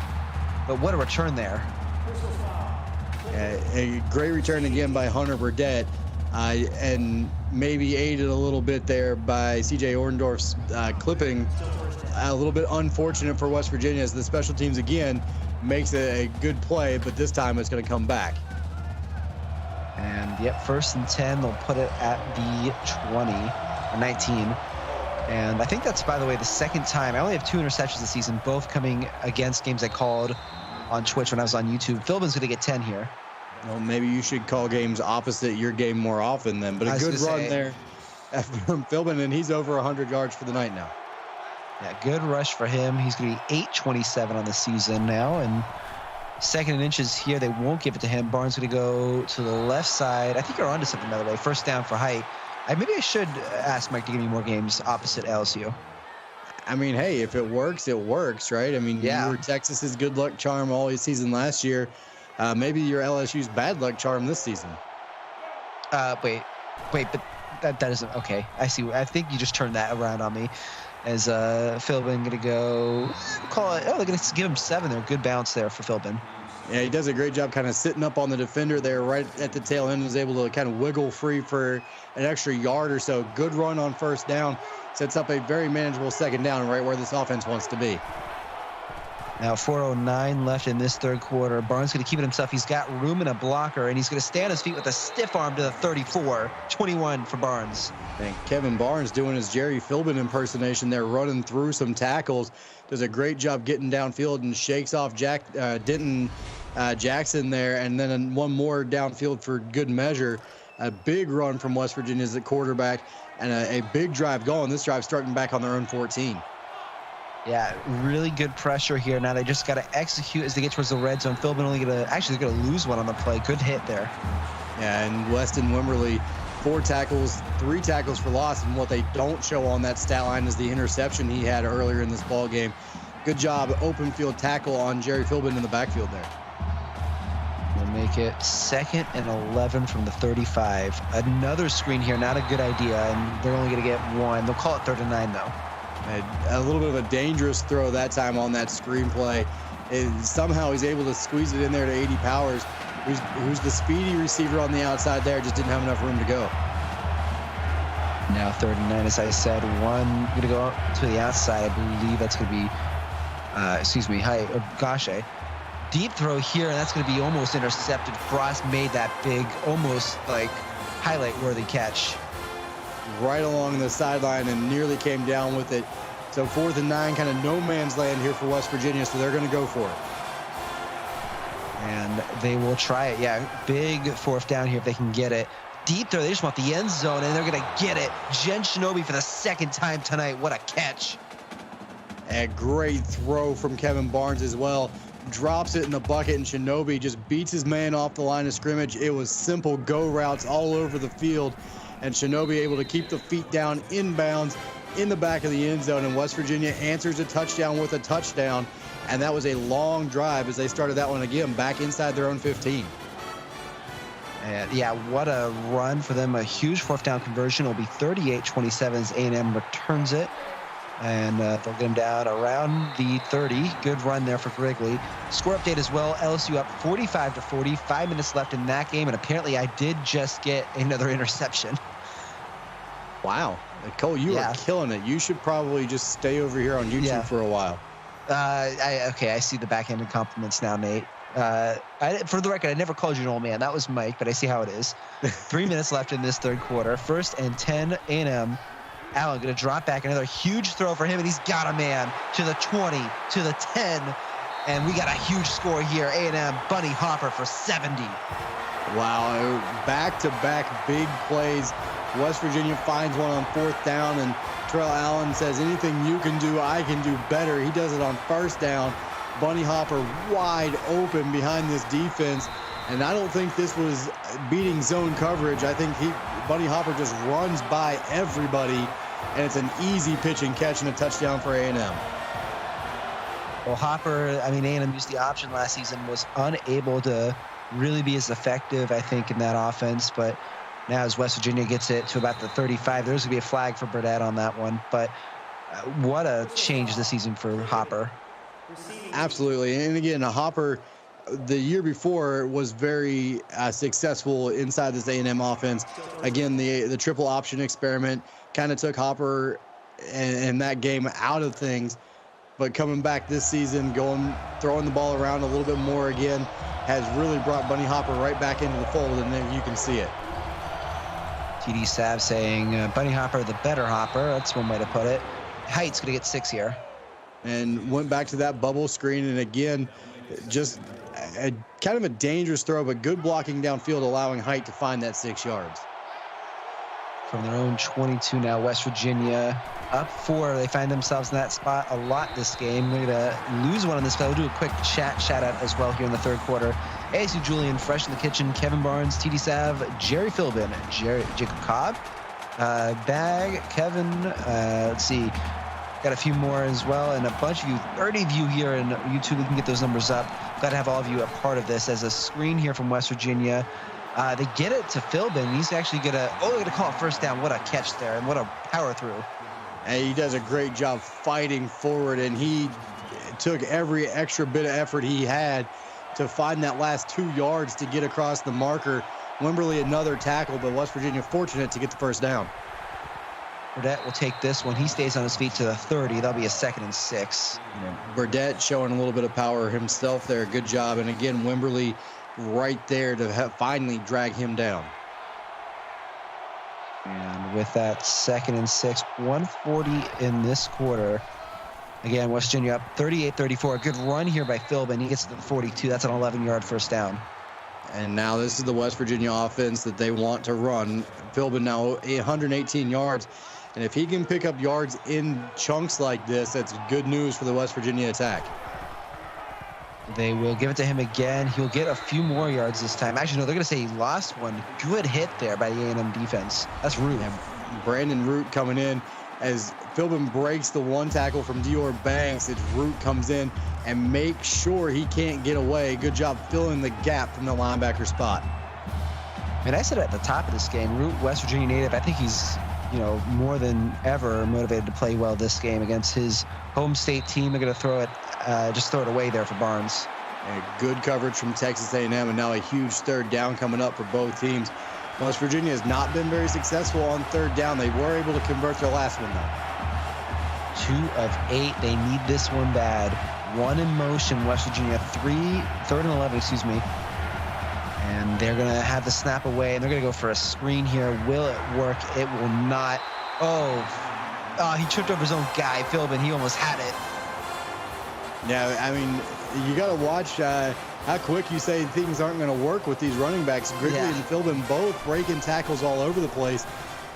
But what a return there. A great return again by Hunter Burdett, and maybe aided a little bit there by C.J. Orndorff's clipping. A little bit unfortunate for West Virginia as the special teams again makes a good play, but this time it's going to come back. And yep, 1st and 10. They'll put it at the 20 or 19. And I think that's, by the way, the second time. I only have 2 interceptions this season, both coming against games I called on Twitch when I was on YouTube. Philbin's going to get 10 here. Well, maybe you should call games opposite your game more often then. But a good run there from Philbin, and he's over 100 yards for the night now. Yeah, good rush for him. He's going to be 827 on the season now. And 2nd and inches here. They won't give it to him. Barnes going to go to the left side. I think you're onto something, by the way. 1st down for height. Maybe I should ask Mike to give me more games opposite LSU. I mean, hey, if it works, right? I mean, yeah. You were Texas's good luck charm all season last year. Maybe you're LSU's bad luck charm this season. Wait, but that isn't okay. I see. I think you just turned that around on me. As Philbin going to go call it. Oh, they're going to give him 7 there. Good bounce there for Philbin. Yeah, he does a great job kind of sitting up on the defender there right at the tail end. Was able to kind of wiggle free for an extra yard or so. Good run on 1st down. Sets up a very manageable 2nd down right where this offense wants to be. Now 4:09 left in this 3rd quarter. Barnes going to keep it himself. He's got room and a blocker, and he's going to stay on his feet with a stiff arm to the 34. 21 for Barnes. And Kevin Barnes doing his Jerry Philbin impersonation there, running through some tackles. Does a great job getting downfield and shakes off Denton Jackson there, and then one more downfield for good measure. A big run from West Virginia as a quarterback, and a big drive going. This drive starting back on their own 14. Yeah, really good pressure here. Now they just got to execute as they get towards the red zone. Philbin only going to lose one on the play. Good hit there. Yeah, and Weston Wimberly, 4 tackles, 3 tackles for loss. And what they don't show on that stat line is the interception he had earlier in this ball game. Good job, open field tackle on Jerry Philbin in the backfield there. We'll make it 2nd and 11 from the 35. Another screen here, not a good idea, and they're only going to get 1. They'll call it 3rd and 9 though. A little bit of a dangerous throw that time on that screenplay. Somehow he's able to squeeze it in there to 80 Powers, who's the speedy receiver on the outside there, just didn't have enough room to go. Now 3rd and 9, as I said, 1 going to go out to the outside. I believe that's going to be, Gaucher. Deep throw here, and that's going to be almost intercepted. Frost made that big, almost like highlight-worthy catch. Right along the sideline and nearly came down with it. So 4th and 9, kind of no man's land here for West Virginia, so they're going to go for it. And they will try it. Yeah, big 4th down here if they can get it. Deep throw, they just want the end zone, and they're going to get it. Jen Shinobi for the 2nd time tonight. What a catch. A great throw from Kevin Barnes as well. Drops it in the bucket, and Shinobi just beats his man off the line of scrimmage. It was simple go routes all over the field, and Shinobi able to keep the feet down inbounds in the back of the end zone, and West Virginia answers a touchdown with a touchdown, and that was a long drive as they started that one again back inside their own 15. And yeah, what a run for them. A huge 4th down conversion. It'll be 38-27 as A&M returns it. And they'll get him down around the 30. Good run there for Grigley. Score update as well. LSU up 45-40. 5 minutes left in that game. And apparently I did just get another interception. Wow. Cole, you are killing it. You should probably just stay over here on YouTube for a while. I see the backhanded compliments now, Nate. For the record, I never called you an old man. That was Mike, but I see how it is. 3 minutes left in this 3rd quarter. 1st and 10 A&M. Allen going to drop back, another huge throw for him, and he's got a man to the 20, to the 10, and we got a huge score here. A&M, Bunny Hopper for 70. Wow, back-to-back big plays. West Virginia finds one on 4th down, and Terrell Allen says, anything you can do, I can do better. He does it on 1st down. Bunny Hopper wide open behind this defense, and I don't think this was beating zone coverage. I think Bunny Hopper just runs by everybody, and it's an easy pitch and catch and a touchdown for A&M. Well, Hopper, A&M used the option last season, was unable to really be as effective, I think, in that offense. But now as West Virginia gets it to about the 35, there's going to be a flag for Burdett on that one. But what a change this season for Hopper. Absolutely. And again, Hopper, the year before, was very successful inside this A&M offense. Again, the triple option experiment kind of took Hopper and that game out of things. but coming back this season, throwing the ball around a little bit more again, has really brought Bunny Hopper right back into the fold, and then you can see it. TD Sav saying Bunny Hopper, the better Hopper. That's one way to put it. Height's going to get 6 here. And went back to that bubble screen, and again, just kind of a dangerous throw, but good blocking downfield, allowing Height to find that 6 yards. From their own 22 now, West Virginia up 4. They find themselves in that spot a lot this game. They're going to lose one on this play. We'll do a quick shout out as well here in the third quarter. ASU Julian, Fresh in the Kitchen, Kevin Barnes, TD Sav, Jerry Philbin, Jacob Cobb, Bag, Kevin, let's see, got a few more as well, and a bunch of you, 30 of you here in YouTube. We can get those numbers up. Glad to have all of you a part of this. As a screen here from West Virginia, they get it to Philbin. He's actually they're gonna call it first down. What a catch there, and what a power through. And he does a great job fighting forward, and he took every extra bit of effort he had to find that last 2 yards to get across the marker. Wimberly another tackle, but West Virginia fortunate to get the first down. Burdett will take this one. He stays on his feet to the 30. That'll be a 2nd and 6. Burdett showing a little bit of power himself there. Good job. And again, Wimberly right there to finally drag him down. And with that 2nd and 6, 140 in this quarter. Again, West Virginia up 38-34. A good run here by Philbin. He gets to the 42. That's an 11-yard first down. And now this is the West Virginia offense that they want to run. Philbin now 118 yards. And if he can pick up yards in chunks like this, that's good news for the West Virginia attack. They will give it to him again. He'll get a few more yards this time. Actually, no, they're going to say he lost one. Good hit there by the A&M defense. That's Root. Yeah, Brandon Root coming in. As Philbin breaks the one tackle from Dior Banks, it's Root comes in and makes sure he can't get away. Good job filling the gap from the linebacker spot. And I said at the top of this game, Root, West Virginia native, I think he's, more than ever motivated to play well this game against his home state team. They're going to throw it away there for Barnes. And good coverage from Texas A&M, and now a huge third down coming up for both teams. West Virginia has not been very successful on third down. They were able to convert their last one, though. 2 of 8. They need this one bad. 1 in motion, West Virginia. 3rd and 11, excuse me. And they're going to have the snap away, and they're going to go for a screen here. Will it work? It will not. Oh, he tripped over his own guy, Philbin. He almost had it. Yeah, I mean, you got to watch how quick you say things aren't going to work with these running backs. Grigley and Philbin both breaking tackles all over the place.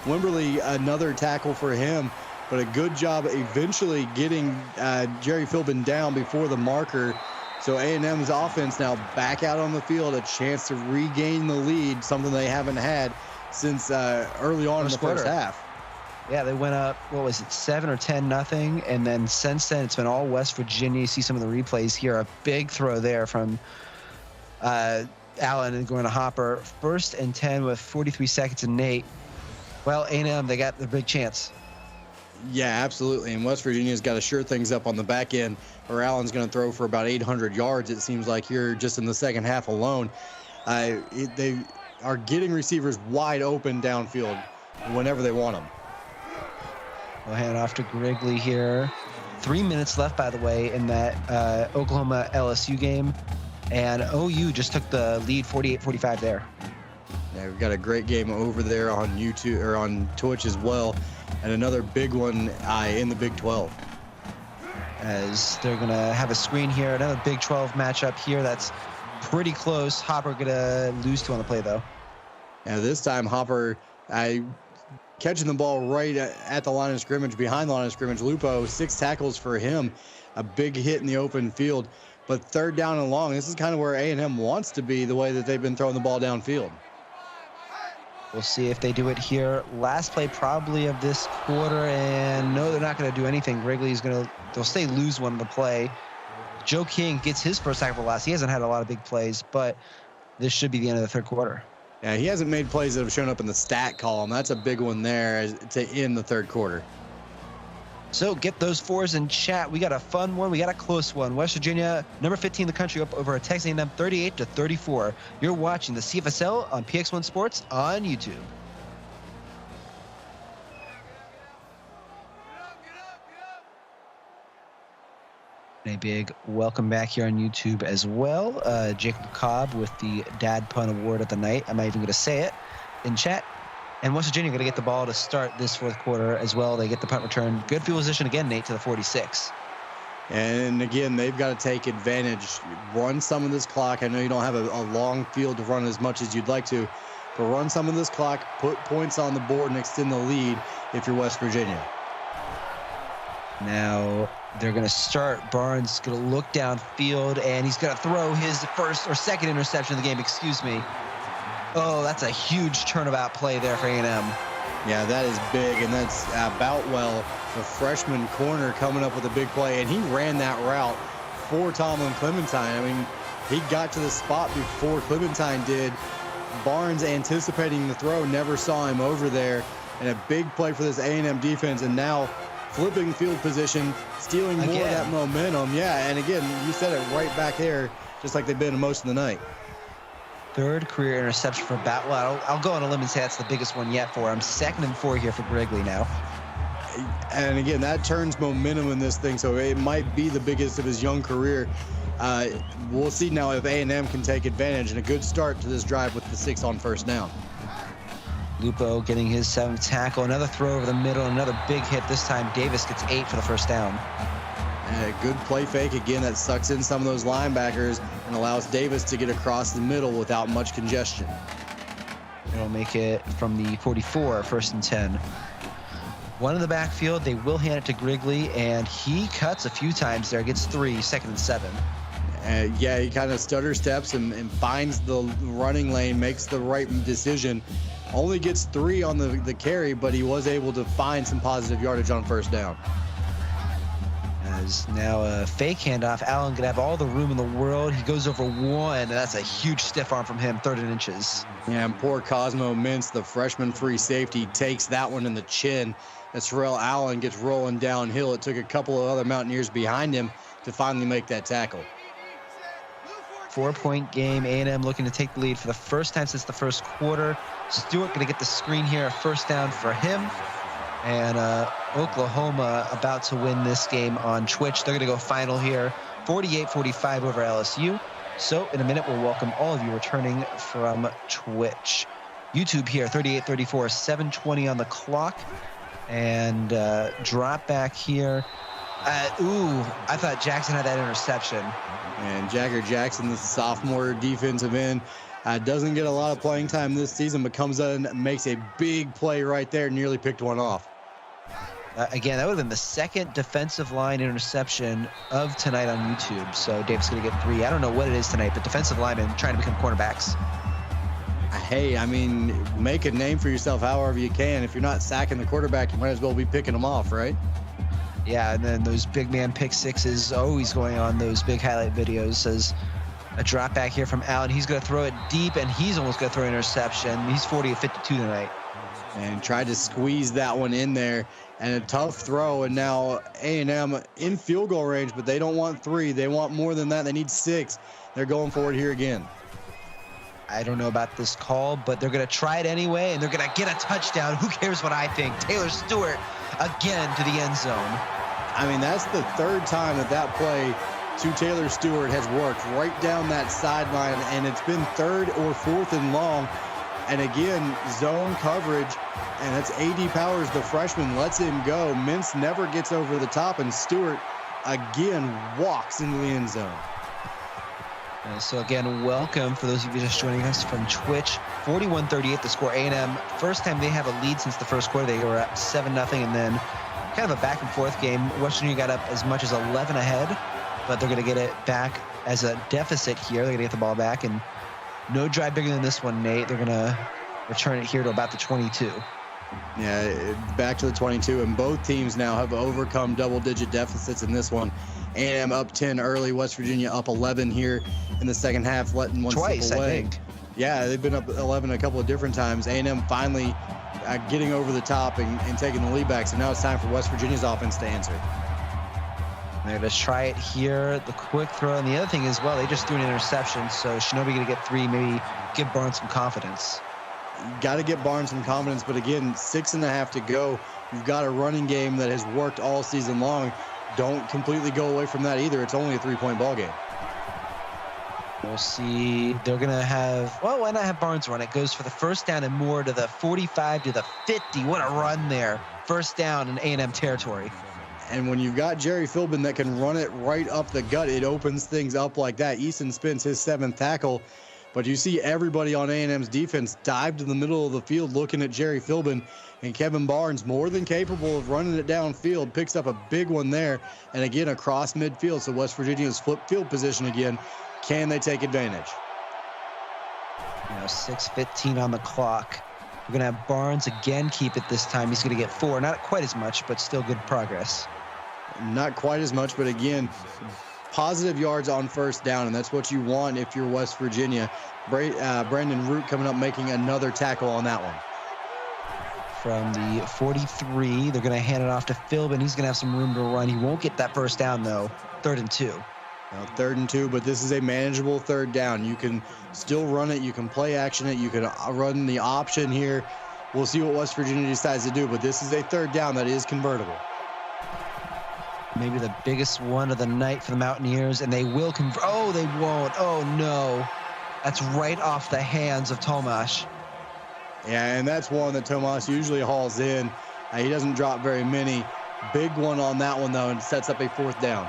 Wimberly, another tackle for him, but a good job eventually getting Jerry Philbin down before the marker. So A&M's offense now back out on the field, a chance to regain the lead, something they haven't had since early on in the first half. Yeah, they went up, 7 or 10-0, and then since then it's been all West Virginia. You see some of the replays here. A big throw there from Allen and going to Hopper. 1st and 10 with 43 seconds and 8. Well, A&M, they got the big chance. Yeah, absolutely. And West Virginia's got to sure things up on the back end, or Allen's going to throw for about 800 yards, it seems like, here just in the second half alone. They are getting receivers wide open downfield whenever they want them. We'll hand off to Grigley here. 3 minutes left, by the way, in that Oklahoma LSU game. And OU just took the lead 48-45 there. Yeah, we've got a great game over there on YouTube or on Twitch as well. And another big one in the Big 12. As they're going to have a screen here. Another Big 12 matchup here that's pretty close. Hopper going to lose 2 on the play, though. Yeah, this time Hopper catching the ball right at the line of scrimmage, behind the line of scrimmage. Lupo, 6 tackles for him. A big hit in the open field. But 3rd down and long, this is kind of where A&M wants to be, the way that they've been throwing the ball downfield. We'll see if they do it here. Last play probably of this quarter, and no, they're not going to do anything. Wrigley's they'll say lose one of the play. Joe King gets his first tackle for loss. He hasn't had a lot of big plays, but this should be the end of the 3rd quarter. Yeah, he hasn't made plays that have shown up in the stat column. That's a big one there to end the 3rd quarter. So get those 4s in chat. We got a fun one. We got a close one. West Virginia, number 15 in the country, up over Texas A&M 38-34. You're watching the CFSL on PX1 Sports on YouTube. A big welcome back here on YouTube as well. Jacob Cobb with the Dad Pun Award of the night. I'm not even going to say it in chat. And West Virginia going to get the ball to start this fourth quarter as well. They get the punt return. Good field position again, Nate, to the 46. And again, they've got to take advantage. Run some of this clock. I know you don't have a long field to run as much as you'd like to, but run some of this clock, put points on the board, and extend the lead if you're West Virginia. Now they're going to start. Barnes going to look downfield, and he's going to throw his first or second interception of the game, excuse me. Oh, that's a huge turnabout play there for A&M. Yeah, that is big, and that's Boutwell, the freshman corner, coming up with a big play, and he ran that route for Tomlin Clementine. I mean, he got to the spot before Clementine did. Barnes, anticipating the throw, never saw him over there, and a big play for this A&M defense, and now flipping field position, stealing more of that momentum. Yeah, and again, you said it right back there, just like they've been most of the night. Third career interception for Boutwell. I'll go on a limb and say that's the biggest one yet for him. 2nd and 4 here for Grigley now. And again, that turns momentum in this thing, so it might be the biggest of his young career. We'll see now if A&M can take advantage, and a good start to this drive with the 6 on first down. Lupo getting his 7th tackle. Another throw over the middle, another big hit. This time Davis gets 8 for the first down. A good play fake again that sucks in some of those linebackers and allows Davis to get across the middle without much congestion. It'll make it from the 44, 1st and 10. One in the backfield. They will hand it to Grigley, and he cuts a few times there. Gets 3, 2nd and 7. Yeah, he kind of stutter steps and finds the running lane, makes the right decision. Only gets 3 on the carry, but he was able to find some positive yardage on first down. As now a fake handoff. Allen gonna have all the room in the world. He goes over 1, and that's a huge stiff arm from him, 3rd and inches. Yeah, and poor Cosmo Mintz, the freshman free safety, takes that one in the chin. As Terrell Allen gets rolling downhill. It took a couple of other Mountaineers behind him to finally make that tackle. 4-point game. A&M looking to take the lead for the first time since the first quarter. Stewart going to get the screen here. A first down for him. And Oklahoma about to win this game on Twitch. They're going to go final here, 48-45 over LSU. So in a minute, we'll welcome all of you returning from Twitch. YouTube here, 38-34, 7:20 on the clock. And drop back here. I thought Jackson had that interception. And Jagger Jackson, the sophomore defensive end, doesn't get a lot of playing time this season, but comes in and makes a big play right there, nearly picked one off. Again, that would have been the 2nd defensive line interception of tonight on YouTube. So Davis going to get 3. I don't know what it is tonight, but defensive linemen trying to become cornerbacks. Hey, I mean, make a name for yourself however you can. If you're not sacking the quarterback, you might as well be picking them off, right? Yeah, and then those big man pick sixes always going on those big highlight videos. As a drop back here from Allen. He's going to throw it deep, and he's almost going to throw an interception. He's 40-52 tonight. And tried to squeeze that one in there. And a tough throw, and now A&M in field goal range, but they don't want 3. They want more than that. They need 6. They're going for it here again. I don't know about this call, but they're going to try it anyway, and they're going to get a touchdown. Who cares what I think? Taylor Stewart again to the end zone. I mean, that's the 3rd time that play to Taylor Stewart has worked right down that sideline, and it's been 3rd or 4th and long. And again, zone coverage, and that's A.D. Powers, the freshman, lets him go. Mintz never gets over the top, and Stewart again walks into the end zone. So again, welcome for those of you just joining us from Twitch. 41-38 the score. A&M, first time they have a lead since the first quarter. They were up 7-0, and then kind of a back and forth game. West Virginia got up as much as 11 ahead, but they're going to get it back as a deficit here. They're going to get the ball back, and no drive bigger than this one, Nate. They're going to return it here to about the 22. Yeah, back to the 22, and both teams now have overcome double-digit deficits in this one. A&M up 10 early, West Virginia up 11 here in the second half, letting one twice, slip away. I think. Yeah, they've been up 11 a couple of different times. A&M finally getting over the top and taking the lead back, so now it's time for West Virginia's offense to answer. They're going to try it here, the quick throw. And the other thing is, well, they just threw an interception, so Shinobi going to get 3, maybe give Barnes some confidence. Got to get Barnes some confidence, but again, 6.5 to go. You've got a running game that has worked all season long. don't completely go away from that either. It's only a 3-point ball game. We'll see. They're going to have, well, why not have Barnes run? It goes for the first down and more to the 45 to the 50. What a run there. First down in A&M territory. And when you've got Jerry Philbin that can run it right up the gut, it opens things up like that. Easton spins his 7th tackle, but you see everybody on A&M's defense dive to the middle of the field looking at Jerry Philbin, and Kevin Barnes, more than capable of running it downfield, picks up a big one there, and again across midfield. So West Virginia's flip field position again. Can they take advantage? 6:15 on the clock. We're going to have Barnes again keep it this time. He's going to get 4. Not quite as much, but still good progress. Not quite as much, but again, positive yards on first down, and that's what you want if you're West Virginia. Brandon Root coming up making another tackle on that one. From the 43, they're going to hand it off to Philbin. He's going to have some room to run. He won't get that first down, though. 3rd and 2. Now, 3rd and 2, but this is a manageable 3rd down. You can still run it. You can play action it. You can run the option here. We'll see what West Virginia decides to do, but this is a 3rd down that is convertible. Maybe the biggest one of the night for the Mountaineers, and they will convert. Oh, they won't. Oh, no. That's right off the hands of Tomasz. Yeah, and that's one that Tomasz usually hauls in. He doesn't drop very many. Big one on that one, though, and sets up a 4th down.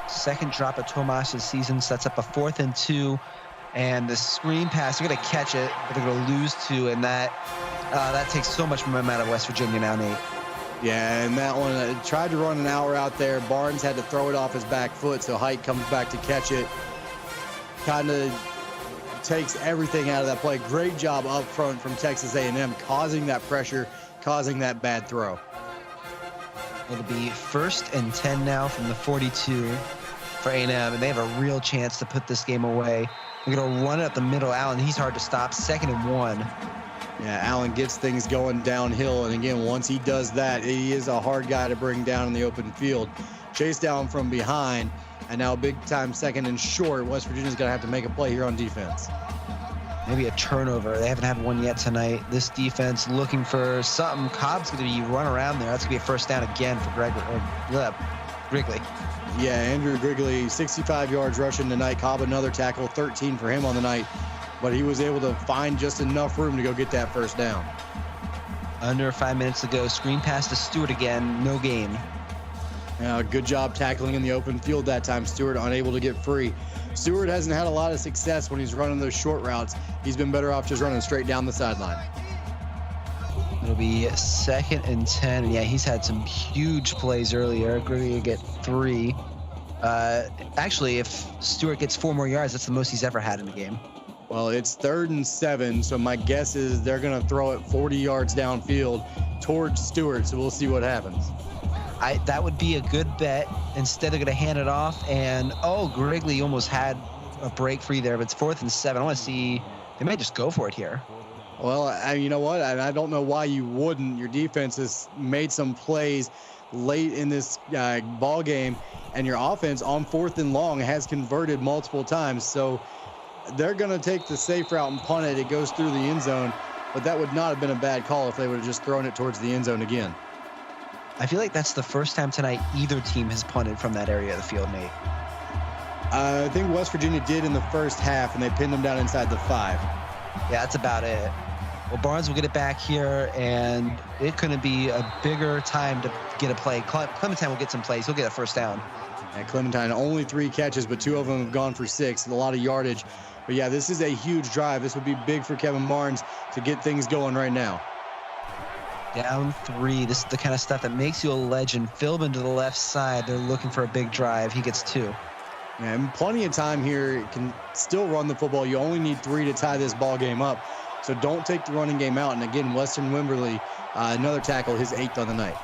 Second drop of Tomasz this season sets up a 4th and 2, and the screen pass, they're going to catch it, but they're going to lose 2, and that takes so much momentum out of West Virginia now, Nate. Yeah, and that one tried to run an hour out there. Barnes had to throw it off his back foot, so Height comes back to catch it. Kind of takes everything out of that play. Great job up front from Texas A&M, causing that pressure, causing that bad throw. It'll be 1st and 10 now from the 42 for A&M, and they have a real chance to put this game away. They're going to run it up the middle. Allen, he's hard to stop. 2nd and 1. Yeah, Allen gets things going downhill, and again, once he does that, he is a hard guy to bring down in the open field. Chase down from behind, and now big time 2nd and short. West Virginia's going to have to make a play here on defense. Maybe a turnover. They haven't had one yet tonight. This defense looking for something. Cobb's going to be run around there. That's going to be a first down again for Grigley. Yeah, Andrew Grigley, 65 yards rushing tonight. Cobb another tackle, 13 for him on the night. But he was able to find just enough room to go get that first down. Under 5 minutes to go. Screen pass to Stewart again. No gain. Good job tackling in the open field that time. Stewart unable to get free. Stewart hasn't had a lot of success when he's running those short routes. He's been better off just running straight down the sideline. It'll be 2nd and 10. And yeah, he's had some huge plays earlier. Grigley will get 3. Actually, if Stewart gets 4 more yards, that's the most he's ever had in the game. Well, it's 3rd and 7, so my guess is they're going to throw it 40 yards downfield towards Stewart, so we'll see what happens. That would be a good bet. Instead, they're going to hand it off, and Grigley almost had a break free there, but it's 4th and 7. I want to see, they might just go for it here. Well, you know what? I don't know why you wouldn't. Your defense has made some plays late in this ball game, and your offense on 4th and long has converted multiple times, so they're going to take the safe route and punt it. It goes through the end zone, but that would not have been a bad call if they would have just thrown it towards the end zone again. I feel like that's the first time tonight either team has punted from that area of the field, Nate. I think West Virginia did in the first half, and they pinned them down inside the 5. Yeah, that's about it. Well, Barnes will get it back here, and it couldn't be a bigger time to get a play. Clementine will get some plays. He'll get a first down. And Clementine, only 3 catches, but 2 of them have gone for 6. A lot of yardage. But, yeah, this is a huge drive. This would be big for Kevin Barnes to get things going right now. Down 3. This is the kind of stuff that makes you a legend. Philbin to the left side. They're looking for a big drive. He gets 2. And plenty of time here. Can still run the football. You only need 3 to tie this ball game up. So don't take the running game out. And again, Weston Wimberly, another tackle, his 8th on the night.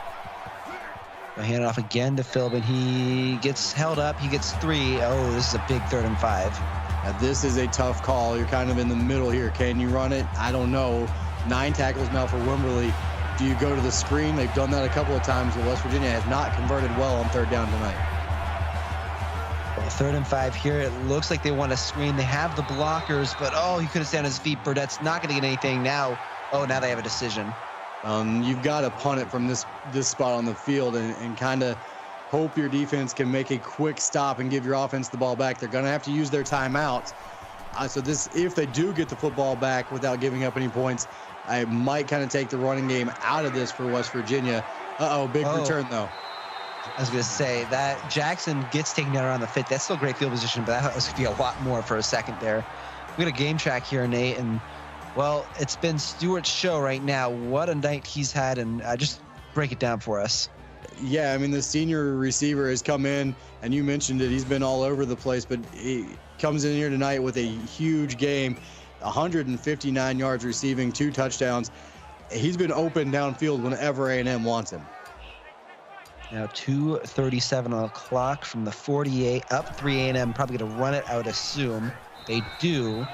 I hand it off again to Philbin. He gets held up. He gets 3. Oh, this is a big 3rd and 5. Now, this is a tough call. You're kind of in the middle here. Can you run it? I don't know. 9 tackles now for Wimberly. Do you go to the screen? They've done that a couple of times, but West Virginia has not converted well on 3rd down tonight. Well, 3rd and 5 here. It looks like they want to screen. They have the blockers, but he could have stayed on his feet. Burdett's not going to get anything now. Now they have a decision. You've got to punt it from this spot on the field and kind of hope your defense can make a quick stop and give your offense the ball back. They're going to have to use their timeouts. So if they do get the football back without giving up any points, I might kind of take the running game out of this for West Virginia. Big return, though. I was going to say that Jackson gets taken down around the 50. That's still great field position, but that was going to be a lot more for a second there. We got a game track here, Nate, and, well, it's been Stewart's show right now. What a night he's had, and just break it down for us. Yeah, I mean, the senior receiver has come in, and you mentioned it. He's been all over the place, but he comes in here tonight with a huge game, 159 yards receiving, 2 touchdowns. He's been open downfield whenever A&M wants him. Now 2:37 on the clock from the 48, up 3 A&M, probably going to run it, I would assume. They do,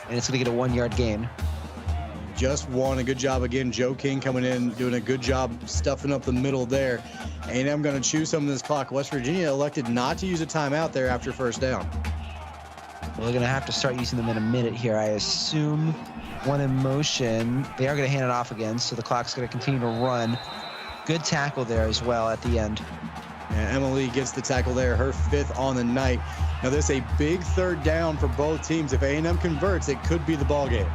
and it's going to get a 1-yard gain. Just won. A good job again. Joe King coming in, doing a good job stuffing up the middle there. A&M going to chew some of this clock. West Virginia elected not to use a timeout there after first down. Well, they're going to have to start using them in a minute here. I assume one in motion. They are going to hand it off again, so the clock's going to continue to run. Good tackle there as well at the end. Yeah, Emily gets the tackle there, her 5th on the night. Now, this is a big third down for both teams. If A&M converts, it could be the ball game.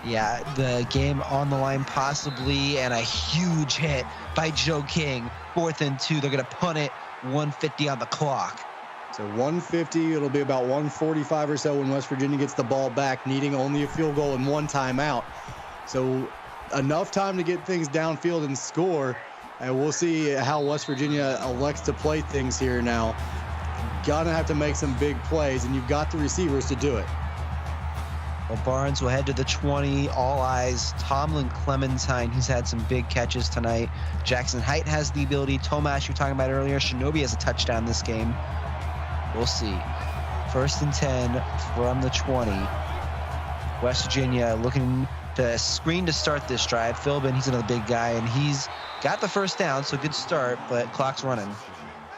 Yeah, the game on the line possibly, and a huge hit by Joe King. 4th and 2. They're going to punt it, 1:50 on the clock. So 1:50, it'll be about 1:45 or so when West Virginia gets the ball back, needing only a field goal and 1 timeout. So enough time to get things downfield and score. And we'll see how West Virginia elects to play things here now. Gonna have to make some big plays, and you've got the receivers to do it. Well, Barnes will head to the 20. All eyes. Tomlin Clementine, he's had some big catches tonight. Jackson Height has the ability. Tomash, you were talking about earlier. Shinobi has a touchdown this game. We'll see. 1st and 10 from the 20. West Virginia looking to screen to start this drive. Philbin, he's another big guy, and he's got the first down, so good start, but clock's running.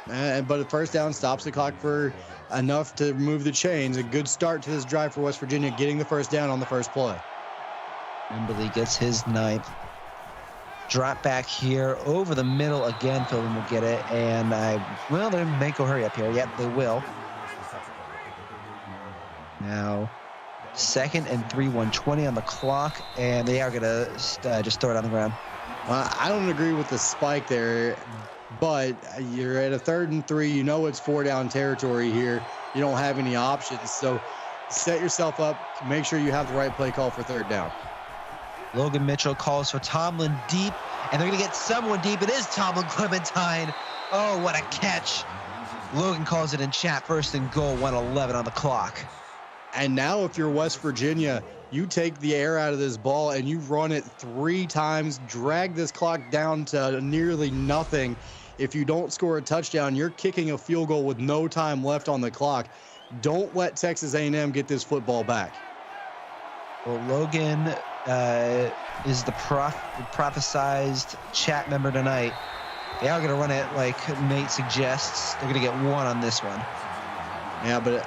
But a first down stops the clock for enough to move the chains. A good start to this drive for West Virginia, getting the first down on the first play. Wimberly gets his 9th. Drop back here over the middle again. Philbin will get it, and they may go hurry up here. Yep, they will. Now, 2nd and 3, 1:20 on the clock, and they are going to just throw it on the ground. Well, I don't agree with the spike there, but you're at a 3rd and 3. You know it's 4-down territory here. You don't have any options, so set yourself up. Make sure you have the right play call for 3rd down. Logan Mitchell calls for Tomlin deep, and they're going to get someone deep. It is Tomlin Clementine. Oh, what a catch. Logan calls it in chat. 1st and goal, 1:11 on the clock. And now if you're West Virginia, you take the air out of this ball and you run it 3 times, drag this clock down to nearly nothing. If you don't score a touchdown, you're kicking a field goal with no time left on the clock. Don't let Texas A&M get this football back. Well, Logan is the prophesized chat member tonight. They are going to run it like Nate suggests. They're going to get 1 on this one. Yeah, but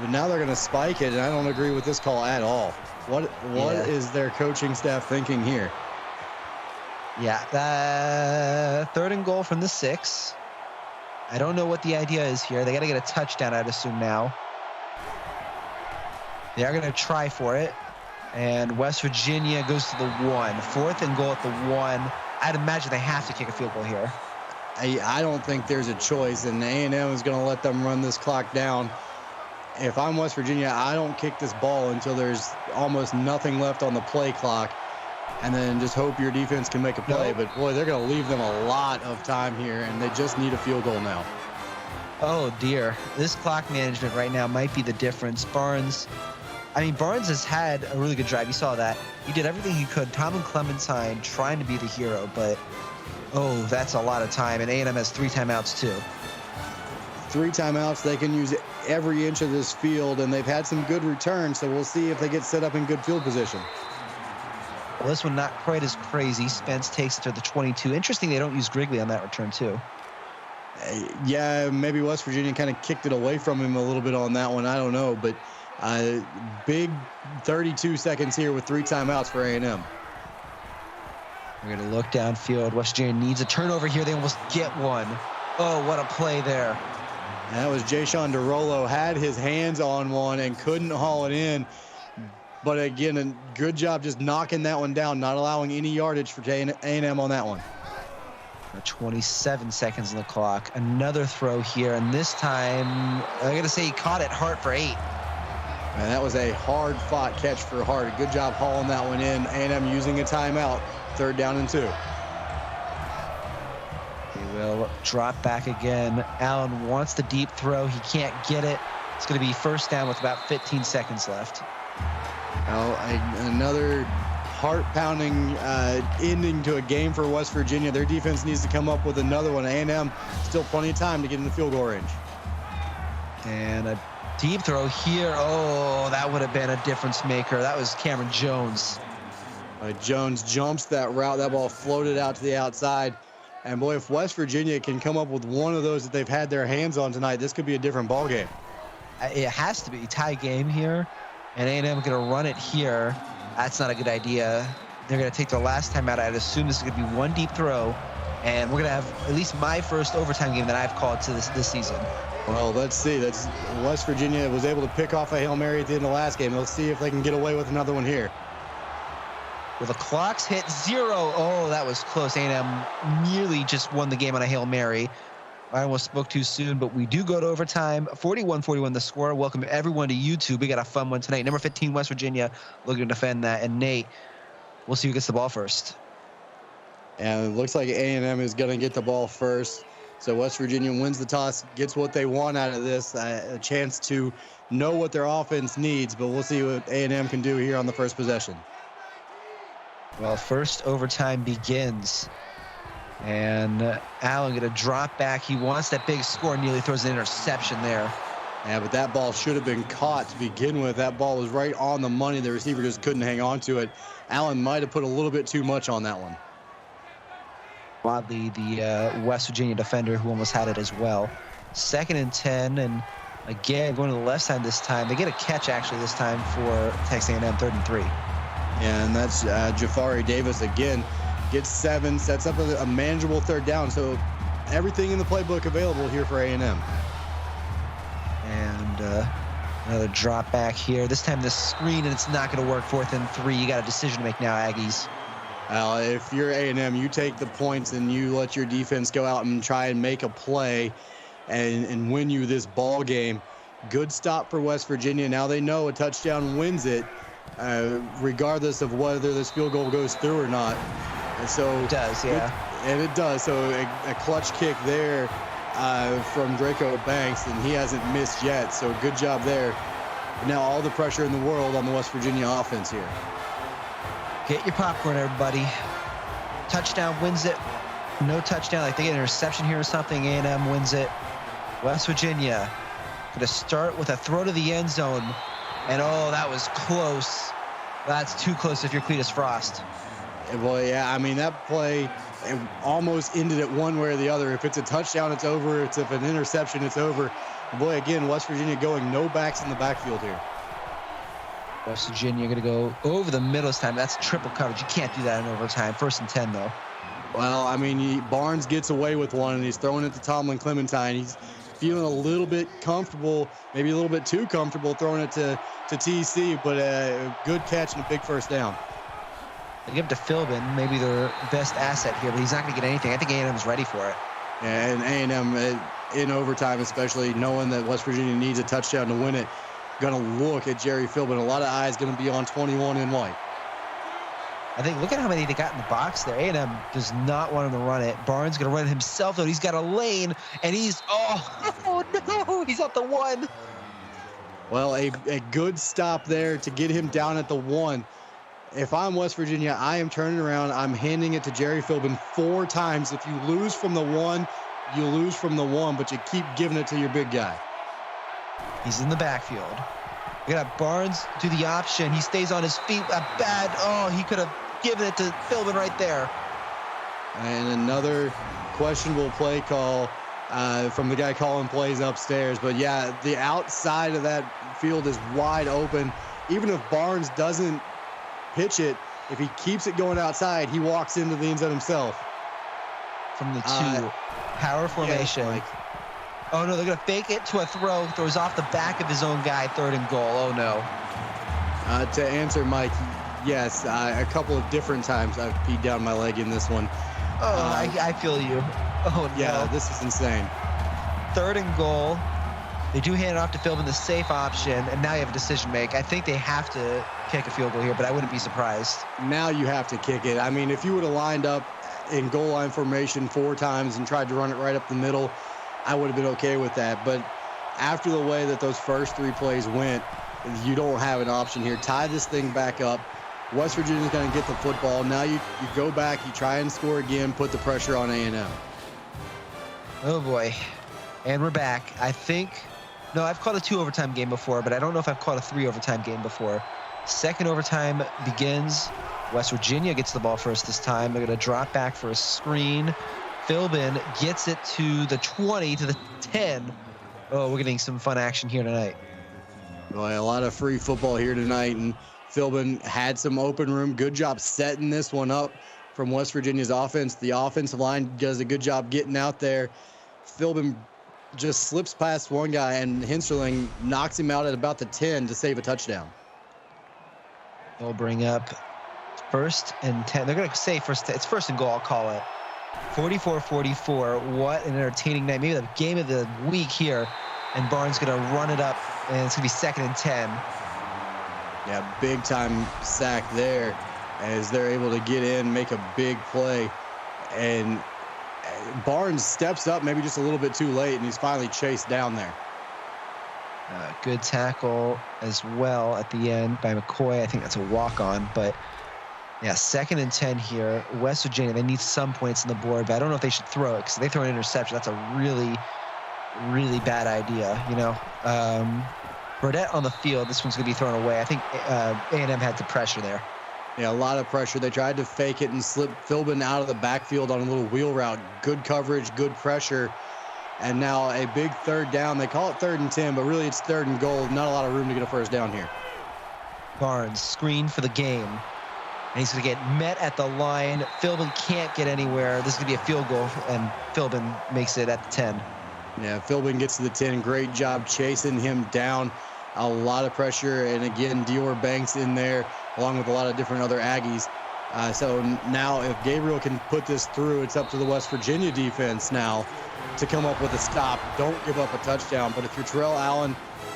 now they're going to spike it, and I don't agree with this call at all. What is their coaching staff thinking here? Yeah, 3rd and goal from the 6. I don't know what the idea is here. They got to get a touchdown, I'd assume now. They are going to try for it. And West Virginia goes to the 1. 4th and goal at the 1. I'd imagine they have to kick a field goal here. I don't think there's a choice, and A&M is going to let them run this clock down. If I'm West Virginia, I don't kick this ball until there's almost nothing left on the play clock, and then just hope your defense can make a play. Nope. But, boy, they're going to leave them a lot of time here, and they just need a field goal now. Oh, dear. This clock management right now might be the difference. Barnes has had a really good drive. You saw that. He did everything he could. Tomlin Clementine trying to be the hero, but, oh, that's a lot of time. And A&M has 3 timeouts, too. 3 timeouts. They can use every inch of this field, and they've had some good returns, so we'll see if they get set up in good field position. Well, this one not quite as crazy. Spence takes it to the 22. Interesting they don't use Grigley on that return, too. Yeah, maybe West Virginia kind of kicked it away from him a little bit on that one. I don't know, but big 32 seconds here with 3 timeouts for A&M. We're going to look downfield. West Virginia needs a turnover here. They almost get one. Oh, what a play there. And that was Jason DeRollo, had his hands on one and couldn't haul it in. But again, a good job just knocking that one down, not allowing any yardage for A&M on that one. 27 seconds on the clock. Another throw here, and this time, I got to say, he caught it Hart for 8. And that was a hard-fought catch for Hart. Good job hauling that one in. A&M using a timeout. 3rd down and 2. He will drop back again. Allen wants the deep throw. He can't get it. It's going to be 1st down with about 15 seconds left. Well, another heart-pounding ending to a game for West Virginia. Their defense needs to come up with another one. A&M still plenty of time to get in the field goal range. And a deep throw here. Oh, that would have been a difference maker. That was Cameron Jones. Jones jumps that route. That ball floated out to the outside. And boy, if West Virginia can come up with one of those that they've had their hands on tonight, this could be a different ball game. It has to be tie game here, and A&M going to run it here. That's not a good idea. They're going to take their last time out. I'd assume this is going to be one deep throw, and we're going to have at least my first overtime game that I've called to this season. Well, let's see. That's West Virginia was able to pick off a Hail Mary at the end of the last game. Let's see if they can get away with another one here. Well, the clock's hit 0. Oh, that was close. A&M nearly just won the game on a Hail Mary. I almost spoke too soon, but we do go to overtime. 41-41 the score. Welcome everyone to YouTube. We got a fun one tonight. Number 15, West Virginia, looking to defend that. And Nate, we'll see who gets the ball first. And it looks like A&M is going to get the ball first. So West Virginia wins the toss, gets what they want out of this, a chance to know what their offense needs. But we'll see what A&M can do here on the first possession. Well, first overtime begins. And Allen going to drop back. He wants that big score. Nearly throws an interception there. Yeah, but that ball should have been caught to begin with. That ball was right on the money. The receiver just couldn't hang on to it. Allen might have put a little bit too much on that one. Oddly, the West Virginia defender who almost had it as well. 2nd and 10, and again, going to the left side this time. They get a catch, actually, this time for Texas A&M, 3rd and 3. Yeah, and that's Jafari Davis again. Gets 7, sets up a manageable 3rd down. So everything in the playbook available here for A&M. And another drop back here. This time the screen, and it's not going to work. 4th and 3. You got a decision to make now, Aggies. If you're A&M, you take the points and you let your defense go out and try and make a play and win you this ball game. Good stop for West Virginia. Now they know a touchdown wins it, regardless of whether this field goal goes through or not. And so it does, yeah. It does. So a clutch kick there from Draco Banks, and he hasn't missed yet. So good job there. Now all the pressure in the world on the West Virginia offense here. Get your popcorn, everybody. Touchdown wins it. No touchdown, like they get an interception here or something. A&M wins it. West Virginia going to start with a throw to the end zone. And oh, that was close. That's too close if you're Cletus Frost. Well, yeah, I mean, that play it almost ended it one way or the other. If it's a touchdown, it's over. If an interception, it's over. And boy, again, West Virginia going no backs in the backfield here. West Virginia going to go over the middle this time. That's triple coverage. You can't do that in overtime. 1st and 10, though. Well, I mean, Barnes gets away with one, and he's throwing it to Tomlin Clementine. He's feeling a little bit comfortable, maybe a little bit too comfortable throwing it to TC, but a good catch and a big 1st down. They give it to Philbin, maybe their best asset here, but he's not going to get anything. I think A&M is ready for it. And A&M in overtime, especially knowing that West Virginia needs a touchdown to win it, going to look at Jerry Philbin. A lot of eyes going to be on 21 in white. I think look at how many they got in the box there. A&M does not want him to run it. Barnes going to run it himself, though. He's got a lane, and he's, oh no, he's at the 1. Well, a good stop there to get him down at the 1. If I'm West Virginia, I am turning around. I'm handing it to Jerry Philbin 4 times. If you lose from the 1, you lose from the 1, but you keep giving it to your big guy. He's in the backfield. We got Barnes do the option. He stays on his feet. He could have given it to Philbin right there. And another questionable play call from the guy calling plays upstairs. But yeah, the outside of that field is wide open. Even if Barnes doesn't pitch it, if he keeps it going outside, he walks into the end zone himself. From the 2. Power formation. Mike. Oh, no, they're going to fake it to a throw. Throws off the back of his own guy. 3rd and goal. Oh, no. To answer, Mike, yes, a couple of different times I've peed down my leg in this one. Oh, I feel you. Oh, no. Yeah, this is insane. 3rd and goal. They do hand it off to Philbin, the safe option, and now you have a decision to make. I think they have to kick a field goal here, but I wouldn't be surprised. Now you have to kick it. I mean, if you would have lined up in goal line formation 4 times and tried to run it right up the middle, I would have been okay with that. But after the way that those first 3 plays went, you don't have an option here. Tie this thing back up. West Virginia's going to get the football. Now you go back, you try and score again, put the pressure on A&M. Oh, boy. And we're back. I think... No, I've called a 2 overtime game before, but I don't know if I've called a 3 overtime game before. 2nd overtime begins. West Virginia gets the ball first this time. They're going to drop back for a screen. Philbin gets it to the 20, to the 10. Oh, we're getting some fun action here tonight. Boy, a lot of free football here tonight, and Philbin had some open room. Good job setting this one up from West Virginia's offense. The offensive line does a good job getting out there. Philbin just slips past one guy, and Hinsterling knocks him out at about the 10 to save a touchdown. They'll bring up 1st and 10. They're going to say it's 1st and goal, I'll call it. 44-44. What an entertaining night. Maybe the game of the week here. And Barnes going to run it up, and it's going to be 2nd and 10. Yeah, big time sack there as they're able to get in, make a big play. And Barnes steps up maybe just a little bit too late, and he's finally chased down there. Good tackle as well at the end by McCoy. I think that's a walk-on, but yeah, 2nd and 10 here. West Virginia, they need some points on the board, but I don't know if they should throw it, because if they throw an interception, that's a really, really bad idea, you know. Burdette on the field, this one's going to be thrown away. I think A&M had the pressure there. Yeah, a lot of pressure. They tried to fake it and slip Philbin out of the backfield on a little wheel route. Good coverage, good pressure. And now a big 3rd down. They call it 3rd and 10, but really it's 3rd and goal. Not a lot of room to get a first down here. Barnes, screen for the game. And he's going to get met at the line. Philbin can't get anywhere. This is going to be a field goal, and Philbin makes it at the 10. Yeah, Philbin gets to the 10. Great job chasing him down. A lot of pressure. And again, Dior Banks in there, along with a lot of different other Aggies. So now if Gabriel can put this through, it's up to the West Virginia defense now to come up with a stop. Don't give up a touchdown. But if you're Terrell Allen,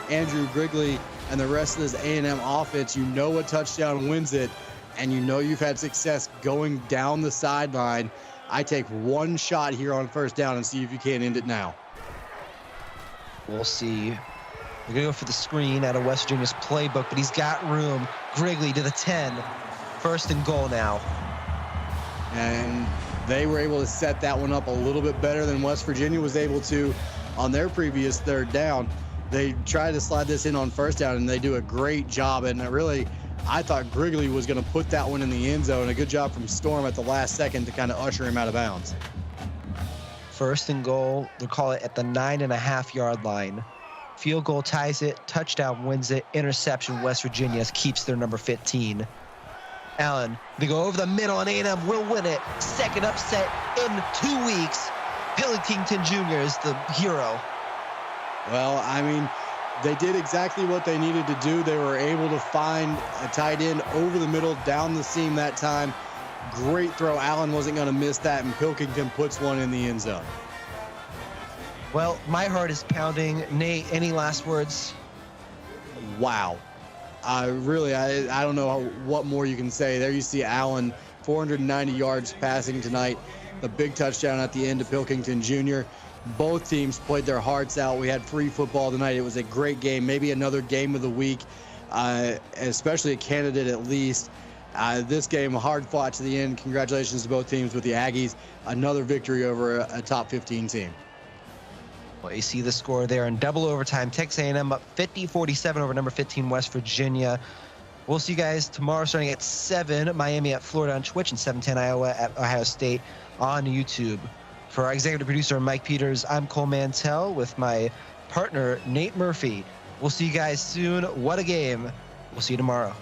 Andrew Grigley, and the rest of this A&M offense, you know a touchdown wins it, and you know you've had success going down the sideline. I take one shot here on 1st down and see if you can't end it now. We'll see. They're going to go for the screen out of West Virginia's playbook, but he's got room. Grigley to the 10. 1st and goal now. And they were able to set that one up a little bit better than West Virginia was able to on their previous 3rd down. They tried to slide this in on 1st down, and they do a great job. And really, I thought Grigley was going to put that one in the end zone. A good job from Storm at the last second to kind of usher him out of bounds. 1st and goal. They'll call it at the 9.5-yard line. Field goal ties it. Touchdown wins it. Interception, West Virginia keeps their number 15. Allen, they go over the middle, and A&M will win it. 2nd upset in 2 weeks. Pilkington Jr. is the hero. Well, I mean, they did exactly what they needed to do. They were able to find a tight end over the middle, down the seam that time. Great throw. Allen wasn't going to miss that, and Pilkington puts one in the end zone. Well, my heart is pounding. Nate, any last words? Wow. I don't know what more you can say. There you see Allen, 490 yards passing tonight. The big touchdown at the end to Pilkington Jr. Both teams played their hearts out. We had free football tonight. It was a great game, maybe another game of the week, especially a candidate at least. This game, hard fought to the end. Congratulations to both teams with the Aggies. Another victory over a top 15 team. Well, you see the score there in double overtime. Texas A&M up 50-47 over number 15 West Virginia. We'll see you guys tomorrow starting at 7, Miami at Florida on Twitch, and 7:10 Iowa at Ohio State on YouTube. For our executive producer, Mike Peters, I'm Cole Mantell with my partner, Nate Murphy. We'll see you guys soon. What a game. We'll see you tomorrow.